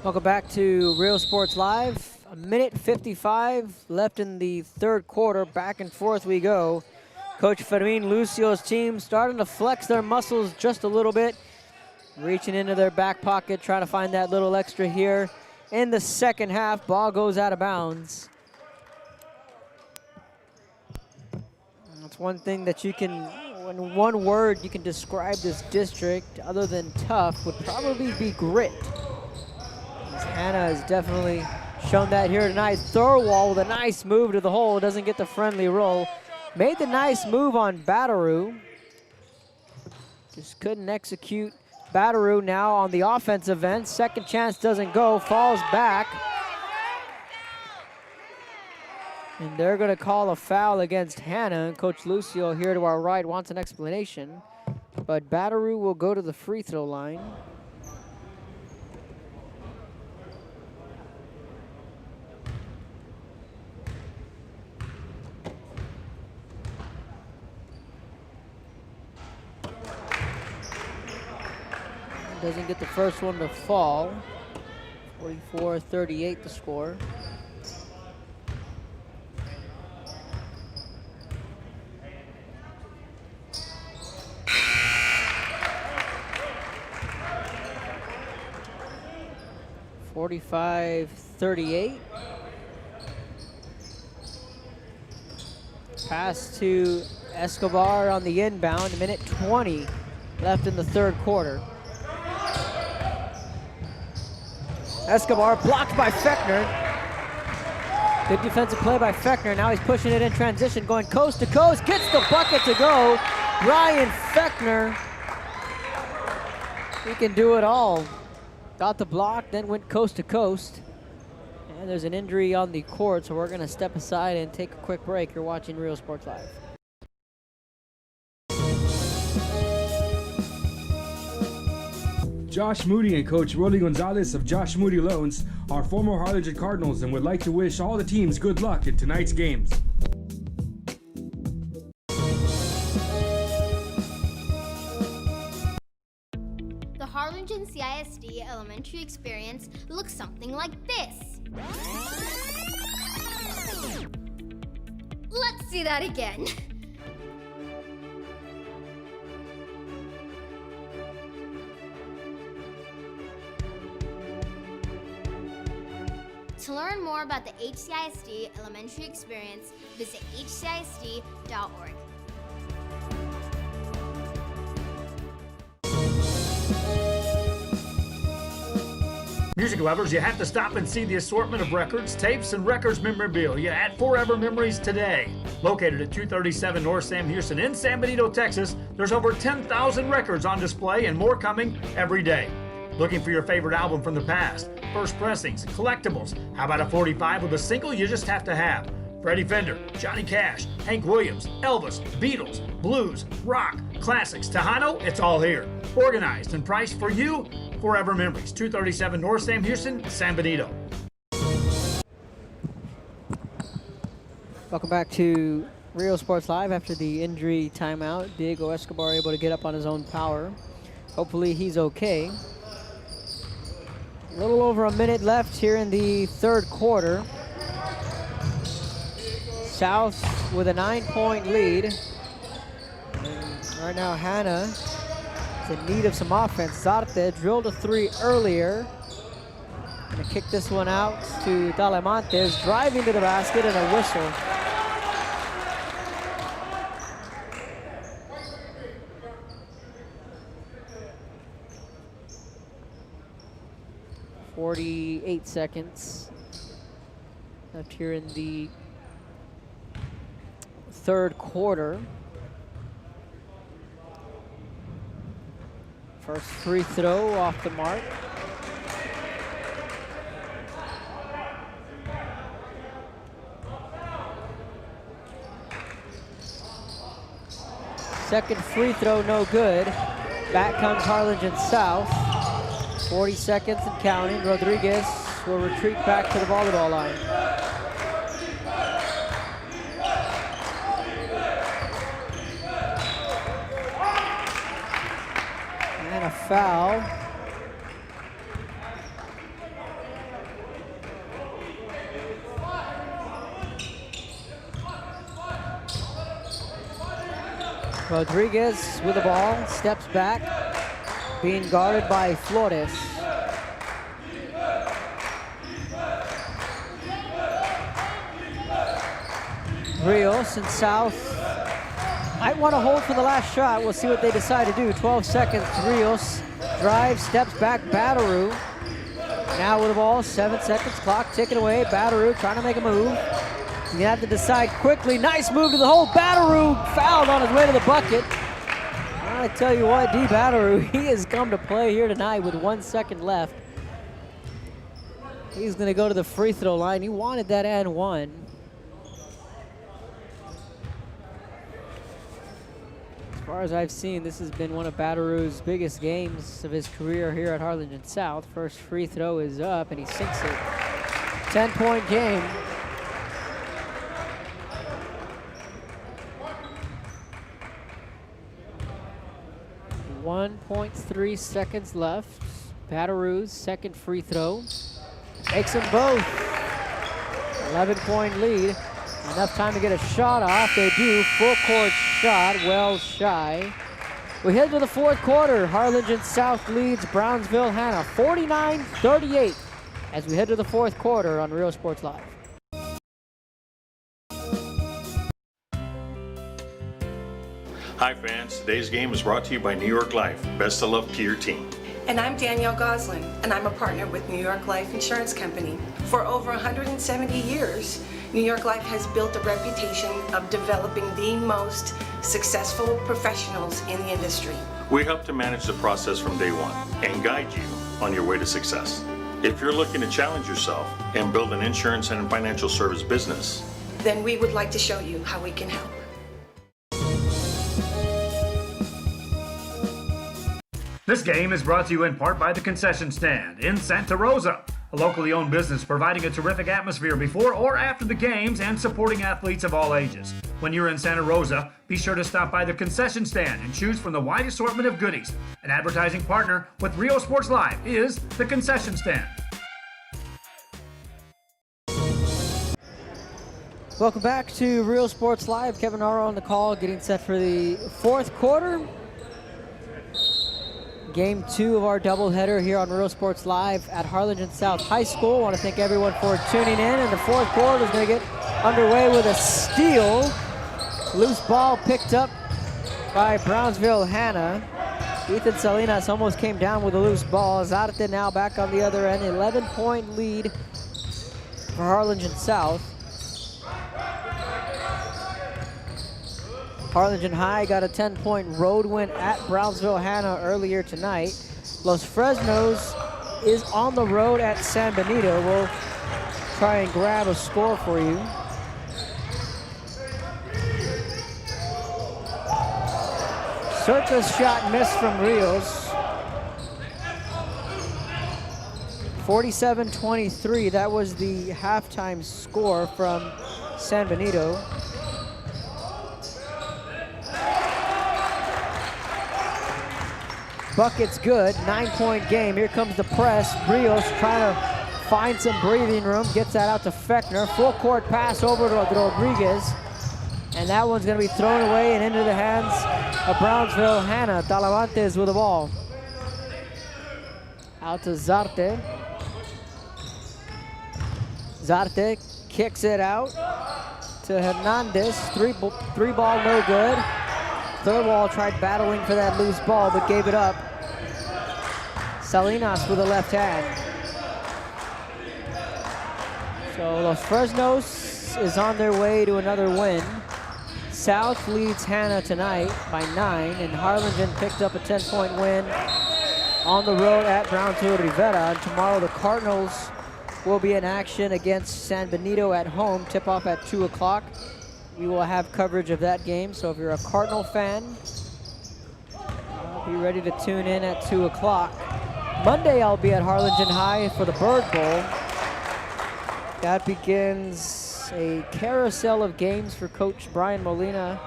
Welcome back to Real Sports Live. A minute 55 left in the third quarter. Back and forth we go. Coach Fermin Lucio's team starting to flex their muscles just a little bit. Reaching into their back pocket, trying to find that little extra here. In the second half, ball goes out of bounds. That's one thing that you can, in one word you can describe this district, other than tough, would probably be grit. Hanna has definitely shown that here tonight. Thorwall with a nice move to the hole, doesn't get the friendly roll. Made the nice move on Batteroo. Just couldn't execute. Batteroo now on the offensive end. Second chance doesn't go, falls back. And they're gonna call a foul against Hanna. And Coach Lucio here to our right wants an explanation. But Batteroo will go to the free throw line. Doesn't get the first one to fall. 44-38 the score. (45-38). Pass to Escobar on the inbound. A minute 20 left in the third quarter. Escobar blocked by Fechner. Good defensive play by Fechner. Now he's pushing it in transition, going coast to coast. Gets the bucket to go. Ryan Fechner. He can do it all. Got the block, then went coast to coast. And there's an injury on the court, so we're going to step aside and take a quick break. You're watching Real Sports Live. Josh Moody and Coach Rolly Gonzalez of Josh Moody Loans are former Harlingen Cardinals and would like to wish all the teams good luck in tonight's games. The Harlingen CISD elementary experience looks something like this. Let's see that again. To learn more about the HCISD elementary experience, visit hcisd.org. Music lovers, you have to stop and see the assortment of records, tapes, and records memorabilia at Forever Memories today. Located at 237 North Sam Houston in San Benito, Texas, there's over 10,000 records on display and more coming every day. Looking for your favorite album from the past, first pressings, collectibles? How about a 45 with a single you just have to have? Freddie Fender, Johnny Cash, Hank Williams, Elvis, Beatles, blues, rock, classics, Tejano, it's all here. Organized and priced for you. Forever Memories, 237 North Sam Houston, San Benito. Welcome back to Real Sports Live after the injury timeout. Diego Escobar able to get up on his own power. Hopefully he's okay. A little over a minute left here in the third quarter. South with a 9-point lead. And right now Hanna is in need of some offense. Zarte drilled a three earlier. Gonna kick this one out to Talamantes, driving to the basket and a whistle. .48 seconds left here in the third quarter. First free throw off the mark. Second free throw, no good. Back comes Harlingen South. 40 seconds and counting. Rodriguez will retreat back to the volleyball line. And a foul. Rodriguez with the ball, steps back, being guarded by Flores. Rios and South might want to hold for the last shot. We'll see what they decide to do. 12 seconds. Rios drives, steps back. Batarou now with the ball. 7 seconds. Clock ticking away. Batarou trying to make a move. He's going to have to decide quickly. Nice move to the hole. Batarou fouled on his way to the bucket. I tell you what, D. Batarou, he has come to play here tonight with 1 second left. He's going to go to the free throw line. He wanted that and one. As far as I've seen, this has been one of Batarou's biggest games of his career here at Harlingen South. First free throw is up, and he sinks it. 10-point game. .3 seconds left. Batarou's second free throw. Makes them both. 11-point lead. Enough time to get a shot off. They do. Full court shot. Well shy. We head to the fourth quarter. Harlingen South leads Brownsville Hanna 49-38 as we head to the fourth quarter on Real Sports Live. Hi fans, today's game is brought to you by New York Life. Best of luck to your team. And I'm Danielle Goslin, and I'm a partner with New York Life Insurance Company. For over 170 years, New York Life has built a reputation of developing the most successful professionals in the industry. We help to manage the process from day one and guide you on your way to success. If you're looking to challenge yourself and build an insurance and financial service business, then we would like to show you how we can help. This game is brought to you in part by the Concession Stand in Santa Rosa, a locally owned business providing a terrific atmosphere before or after the games and supporting athletes of all ages. When you're in Santa Rosa, be sure to stop by the Concession Stand and choose from the wide assortment of goodies. An advertising partner with Real Sports Live is the Concession Stand. Welcome back to Real Sports Live. Kevin Nara on the call, getting set for the fourth quarter. Game 2 of our doubleheader here on Real Sports Live at Harlingen South High School. I want to thank everyone for tuning in. And the fourth quarter is going to get underway with a steal. Loose ball picked up by Brownsville Hanna. Ethan Salinas almost came down with a loose ball. Zarte now back on the other end. 11-point lead for Harlingen South. Harlingen High got a 10-point road win at Brownsville Hanna earlier tonight. Los Fresnos is on the road at San Benito. We'll try and grab a score for you. Circus shot missed from Rios. 47-23, that was the halftime score from San Benito. Bucket's good, 9-point game. Here comes the press. Rios trying to find some breathing room. Gets that out to Fechner. Full court pass over to Rodriguez. And that one's gonna be thrown away and into the hands of Brownsville Hanna. Talamantes with the ball. Out to Zarte. Zarte kicks it out to Hernandez. Three ball no good. Thirlwall tried battling for that loose ball, but gave it up. Salinas with the left hand. So Los Fresnos is on their way to another win. South leads Hanna tonight by 9, and Harlingen picked up a 10-point win on the road at Brownsville Rivera. And tomorrow the Cardinals will be in action against San Benito at home. Tip-off at 2 o'clock. We will have coverage of that game, so if you're a Cardinal fan, be ready to tune in at 2 o'clock. Monday, I'll be at Harlingen High for the Bird Bowl. That begins a carousel of games for Coach Brian Molina.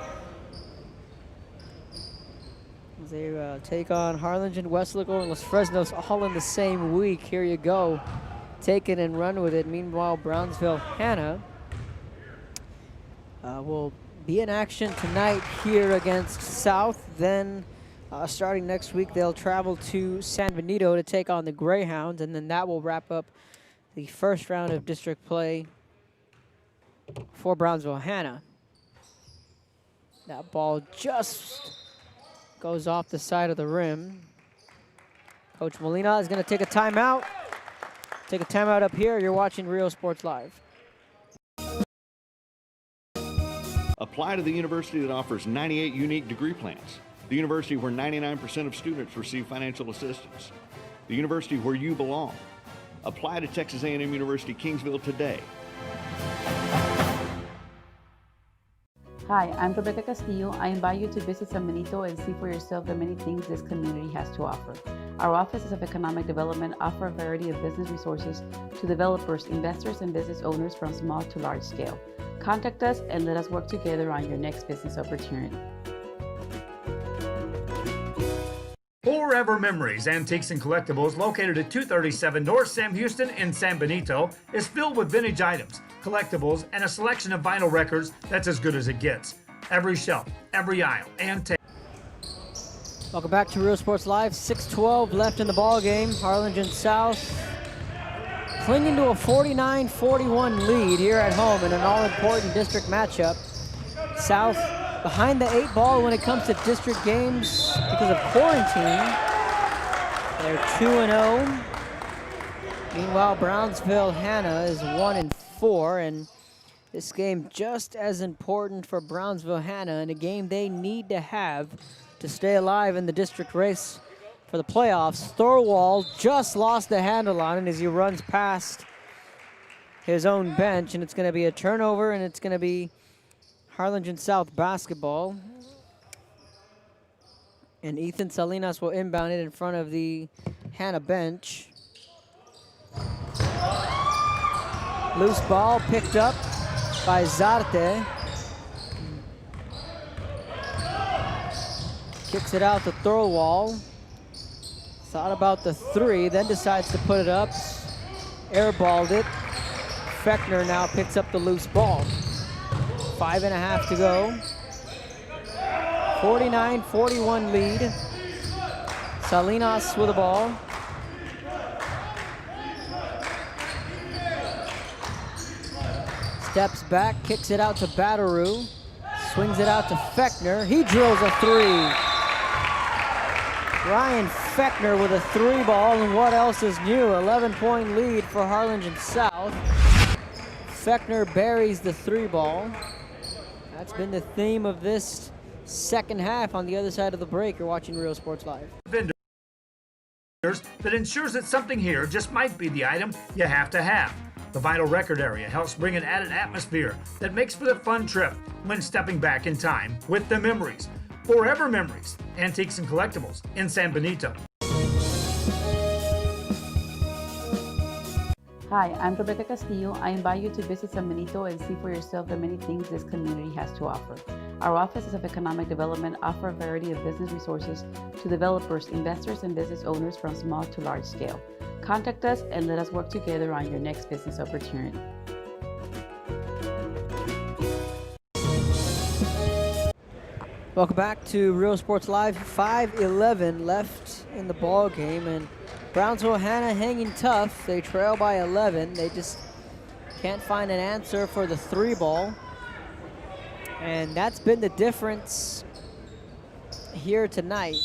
They take on Harlingen, Weslaco, and Los Fresnos all in the same week. Here you go. Take it and run with it. Meanwhile, Brownsville Hanna will be in action tonight here against South. Then starting next week, they'll travel to San Benito to take on the Greyhounds, and then that will wrap up the first round of district play for Brownsville Hanna. That ball just goes off the side of the rim. Coach Molina is going to take a timeout. Take a timeout up here. You're watching Rio Sports Live. Apply to the university that offers 98 unique degree plans. The university where 99% of students receive financial assistance. The university where you belong. Apply to Texas A&M University Kingsville today. Hi, I'm Rebecca Castillo. I invite you to visit San Benito and see for yourself the many things this community has to offer. Our offices of economic development offer a variety of business resources to developers, investors, and business owners from small to large scale. Contact us and let us work together on your next business opportunity. Forever Memories, Antiques and Collectibles, located at 237 North Sam Houston in San Benito, is filled with vintage items, collectibles, and a selection of vinyl records that's as good as it gets. Every shelf, every aisle, and table. Welcome back to Real Sports Live. 6:12 left in the ball game. Harlingen South clinging to a 49-41 lead here at home in an all-important district matchup. South behind the 8 ball when it comes to district games because of quarantine. They're 2-0. Meanwhile, Brownsville Hanna is 1-4, and this game just as important for Brownsville Hanna, and a game they need to have to stay alive in the district race for the playoffs. Thorwald just lost the handle on it as he runs past his own bench, and it's going to be a turnover, and it's going to be Harlingen South basketball. And Ethan Salinas will inbound it in front of the Hanna bench. Loose ball picked up by Zarte. Kicks it out to Thorwald. Thought about the 3, then decides to put it up. Airballed it. Fechner now picks up the loose ball. 5.5 to go. 49-41 lead. Salinas with the ball. Steps back, kicks it out to Batteroo. Swings it out to Fechner. He drills a 3. Ryan Fechner with a 3 ball, and what else is new? 11-point lead for Harlingen South. Fechner buries the 3 ball. That's been the theme of this second half. On the other side of the break, you're watching Real Sports Live. Vendors that ensures that something here just might be the item you have to have. The vinyl record area helps bring an added atmosphere that makes for the fun trip when stepping back in time with the memories. Forever Memories, Antiques and Collectibles in San Benito. Hi, I'm Rebecca Castillo. I invite you to visit San Benito and see for yourself the many things this community has to offer. Our offices of economic development offer a variety of business resources to developers, investors, and business owners from small to large scale. Contact us and let us work together on your next business opportunity. Welcome back to Real Sports Live. 5:11 left in the ball game, and Brownsville Hanna hanging tough. They trail by 11. They just can't find an answer for the 3 ball, and that's been the difference here tonight.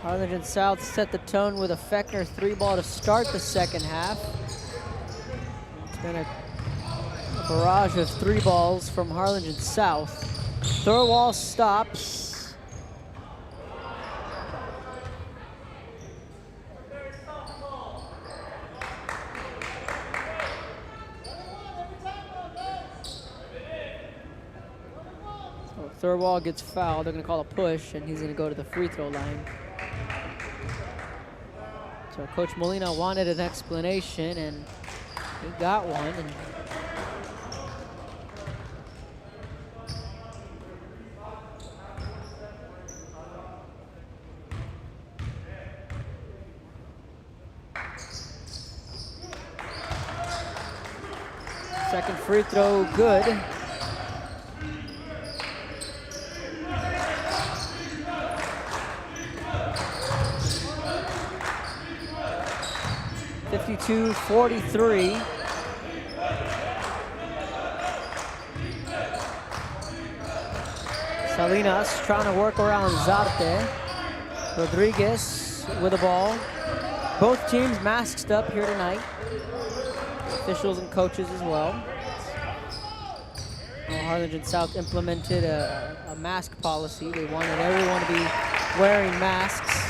Harlingen South set the tone with a Fechner 3 ball to start the second half. It's been a barrage of 3 balls from Harlingen South. Thorwald stops. So Thorwald gets fouled. They're going to call a push, and he's going to go to the free throw line. So Coach Molina wanted an explanation, and he got one. And second free throw, good. 52-43. Salinas trying to work around Zarte. Rodriguez with the ball. Both teams masked up here tonight. Officials and coaches as well. Harlingen South implemented a mask policy. They wanted everyone to be wearing masks.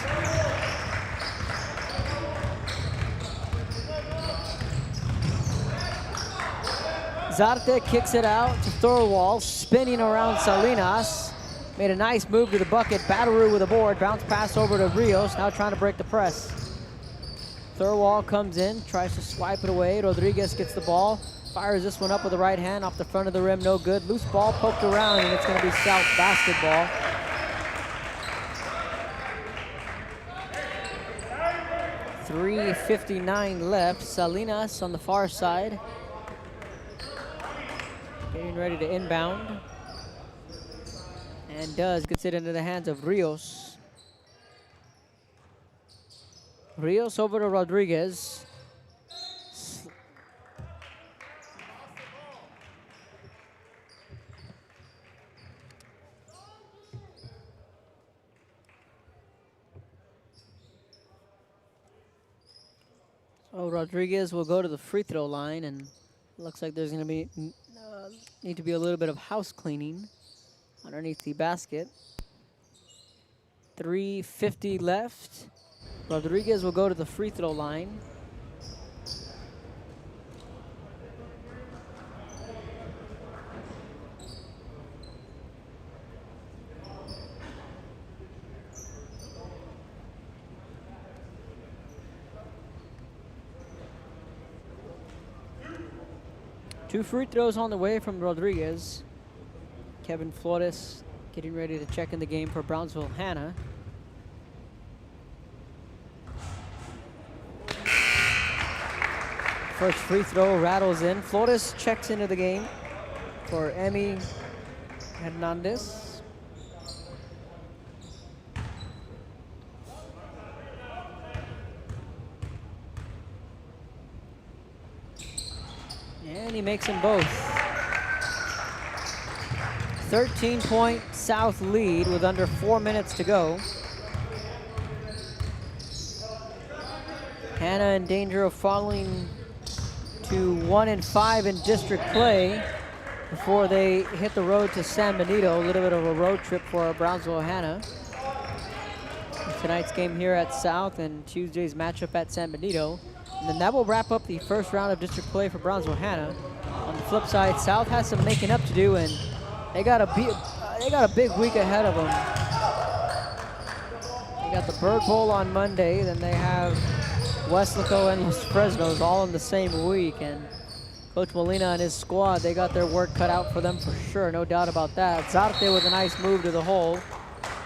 Zarte kicks it out to Thorwall, spinning around Salinas. Made a nice move to the bucket. Batteroo with a board. Bounce pass over to Rios, now trying to break the press. Thorwall comes in, tries to swipe it away. Rodriguez gets the ball, fires this one up with the right hand off the front of the rim, no good. Loose ball poked around, and it's going to be South basketball. .3:59 left. Salinas on the far side. Getting ready to inbound. And gets it into the hands of Rios. Rios over to Rodriguez. So Rodriguez will go to the free throw line, and looks like there's going to be need to be a little bit of house cleaning underneath the basket. 3:50 left. Rodriguez will go to the free throw line. Two free throws on the way from Rodriguez. Kevin Flores getting ready to check in the game for Brownsville Hanna. First free throw rattles in. Flores checks into the game for Emi Hernandez. And he makes them both. 13-point South lead with under 4 minutes to go. Hanna in danger of falling to 1-5 in district play before they hit the road to San Benito. A little bit of a road trip for Brownsville Hanna. Tonight's game here at South and Tuesday's matchup at San Benito. And then that will wrap up the first round of district play for Brownsville Hanna. On the flip side, South has some making up to do, and they got a big week ahead of them. They got the Bird Bowl on Monday, then they have Weslaco and Los Fresnos all in the same week, and Coach Molina and his squad, they got their work cut out for them for sure, no doubt about that. Zarte with a nice move to the hole,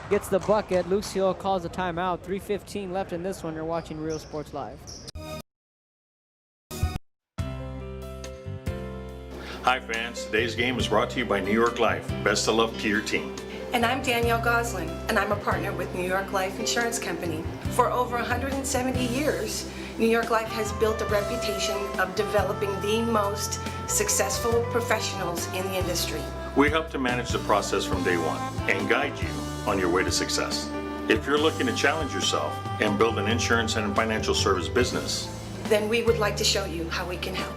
gets the bucket. Lucio calls a timeout. 3:15 left in this one. You're watching Real Sports Live. Hi fans, today's game is brought to you by New York Life. Best of luck to your team. And I'm Danielle Gosling, and I'm a partner with New York Life Insurance Company. For over 170 years, New York Life has built a reputation of developing the most successful professionals in the industry. We help to manage the process from day one and guide you on your way to success. If you're looking to challenge yourself and build an insurance and financial service business, then we would like to show you how we can help.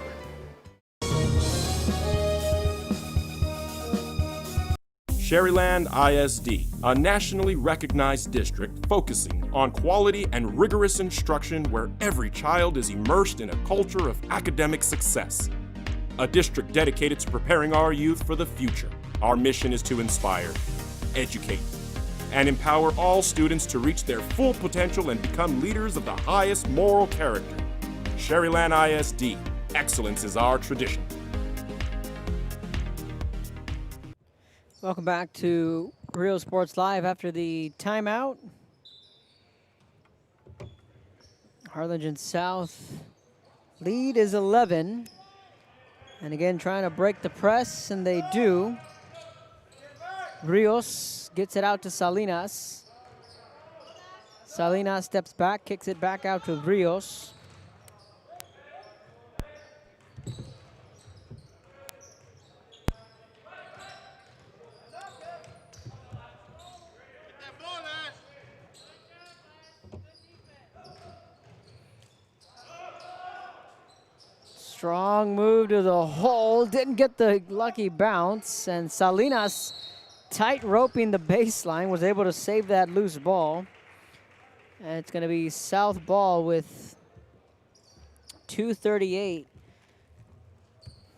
Sherryland ISD, a nationally recognized district focusing on quality and rigorous instruction where every child is immersed in a culture of academic success. A district dedicated to preparing our youth for the future. Our mission is to inspire, educate, and empower all students to reach their full potential and become leaders of the highest moral character. Sherryland ISD, excellence is our tradition. Welcome back to Real Sports Live after the timeout. Harlingen South lead is 11. And again, trying to break the press, and they do. Rios gets it out to Salinas. Salinas steps back, kicks it back out to Rios. Strong move to the hole. Didn't get the lucky bounce. And Salinas, tight roping the baseline, was able to save that loose ball. And it's going to be South ball with 2:38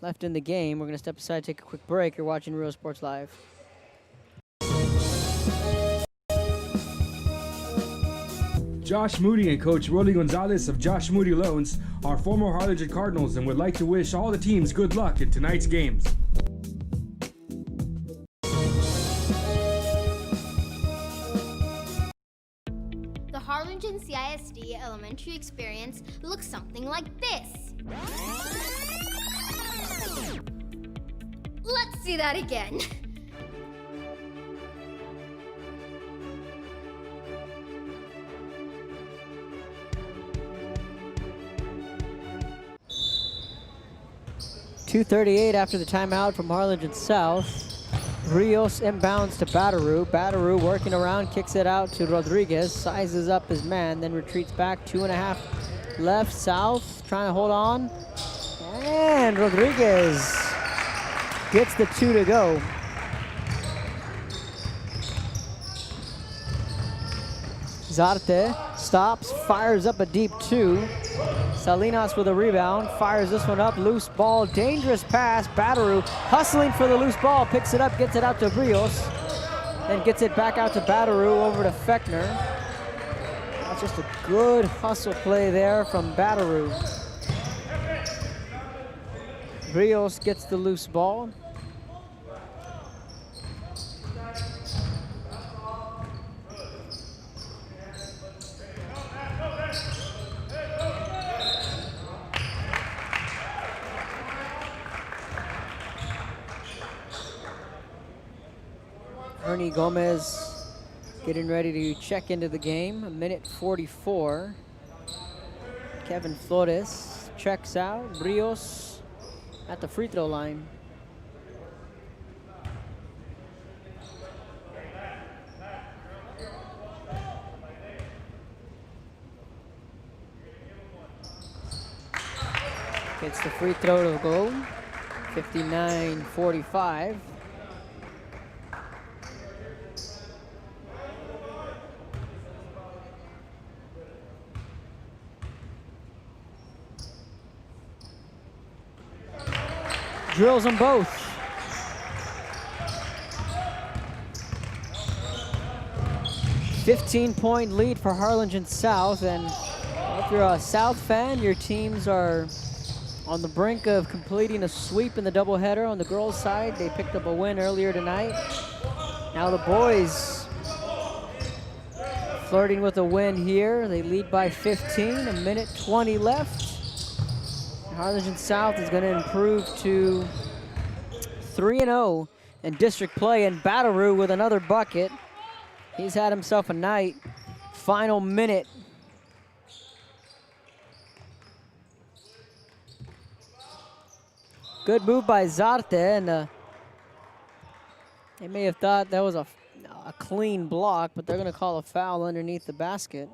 left in the game. We're going to step aside, take a quick break. You're watching Real Sports Live. Josh Moody and Coach Rolly Gonzalez of Josh Moody Loans are former Harlingen Cardinals and would like to wish all the teams good luck in tonight's games. The Harlingen CISD elementary experience looks something like this. Let's see that again. .238 after the timeout from Harlingen South. Rios inbounds to Batteroo. Batteroo working around, kicks it out to Rodriguez, sizes up his man, then retreats back. 2.5 left. South trying to hold on. And Rodriguez gets the 2 to go. Zarte stops, fires up a deep 2. Salinas with a rebound, fires this one up, loose ball, dangerous pass. Batteroo hustling for the loose ball, picks it up, gets it out to Rios, then gets it back out to Batteroo over to Fechner. That's just a good hustle play there from Batteroo. Rios gets the loose ball. Ernie Gomez getting ready to check into the game. 1:44. Kevin Flores checks out. Rios at the free throw line. Gets the free throw to go. 59-45. Drills them both. .15 lead for Harlingen South, and if you're a South fan, your teams are on the brink of completing a sweep in the doubleheader. On the girls' side, they picked up a win earlier tonight. Now the boys flirting with a win here. They lead by 15, 1:20 left. Harlingen South is going to improve to 3-0 in district play, and Batteroo with another bucket. He's had himself a night. Final minute. Good move by Zarte, and they may have thought that was a clean block, but they're going to call a foul underneath the basket.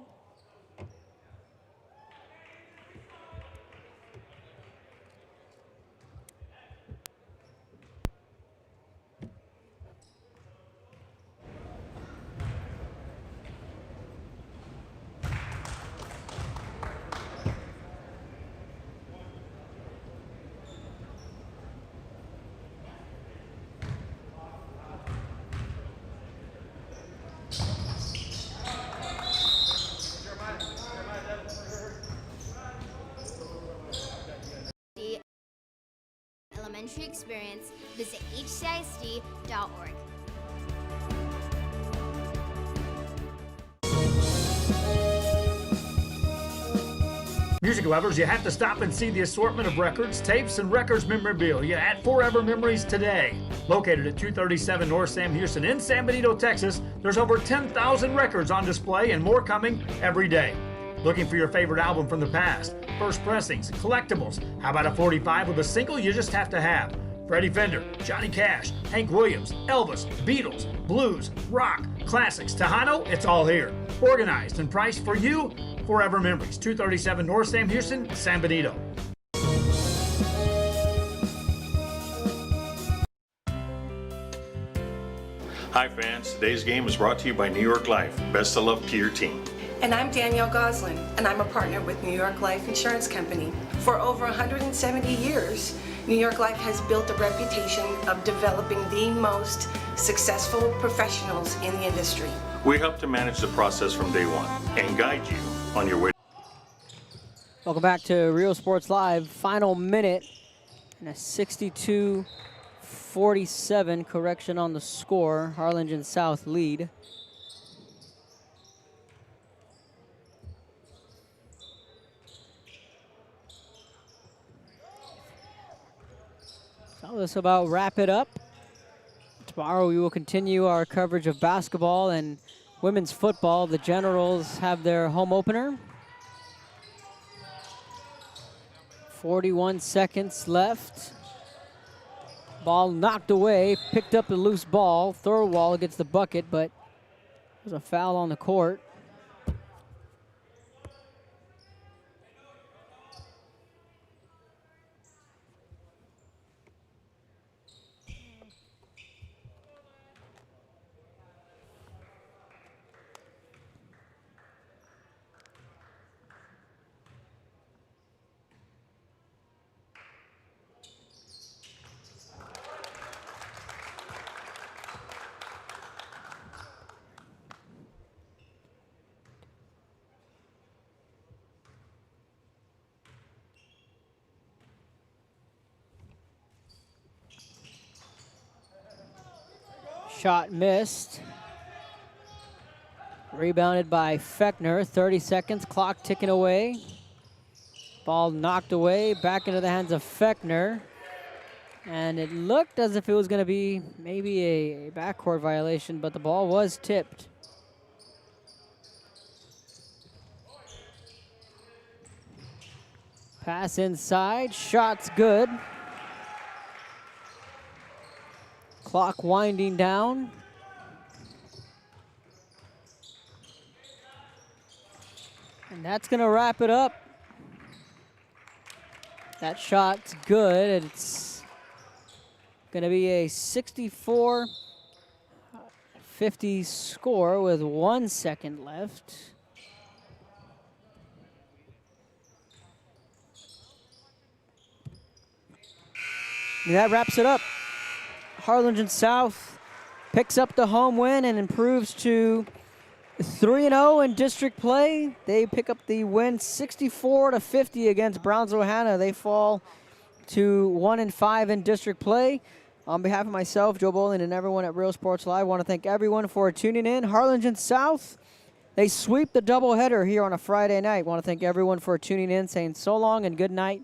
Elementary experience, visit hcisd.org. Music lovers, you have to stop and see the assortment of records, tapes, and records memorabilia at Forever Memories today. Located at 237 North Sam Houston in San Benito, Texas, there's over 10,000 records on display and more coming every day. Looking for your favorite album from the past, first pressings, collectibles? How about a 45 with a single you just have to have? Freddie Fender, Johnny Cash, Hank Williams, Elvis, Beatles, blues, rock, classics, Tejano, it's all here. Organized and priced for you. Forever Memories, 237 North Sam Houston, San Benito. Hi fans, today's game is brought to you by New York Life. Best of luck to your team. And I'm Danielle Goslin, and I'm a partner with New York Life Insurance Company. For over 170 years, New York Life has built a reputation of developing the most successful professionals in the industry. We help to manage the process from day one and guide you on your way. Welcome back to Real Sports Live. Final minute and a 62-47 correction on the score. Harlingen South lead. So let's about wrap it up. Tomorrow we will continue our coverage of basketball and women's football. The Generals have their home opener. 41 seconds left. Ball knocked away, picked up a loose ball. Thorwald gets the bucket, but there's a foul on the court. Shot missed. Rebounded by Fechner. 30 seconds, clock ticking away. Ball knocked away, back into the hands of Fechner. And it looked as if it was going to be maybe a backcourt violation, but the ball was tipped. Pass inside, shot's good. Clock winding down. And that's going to wrap it up. That shot's good. It's going to be a 64-50 score with 1 second left. And that wraps it up. Harlingen South picks up the home win and improves to 3-0 in district play. They pick up the win 64-50 against Brownsville Hanna. They fall to 1-5 in district play. On behalf of myself, Joe Bowling, and everyone at Real Sports Live, I want to thank everyone for tuning in. Harlingen South, they sweep the doubleheader here on a Friday night. I want to thank everyone for tuning in, saying so long and good night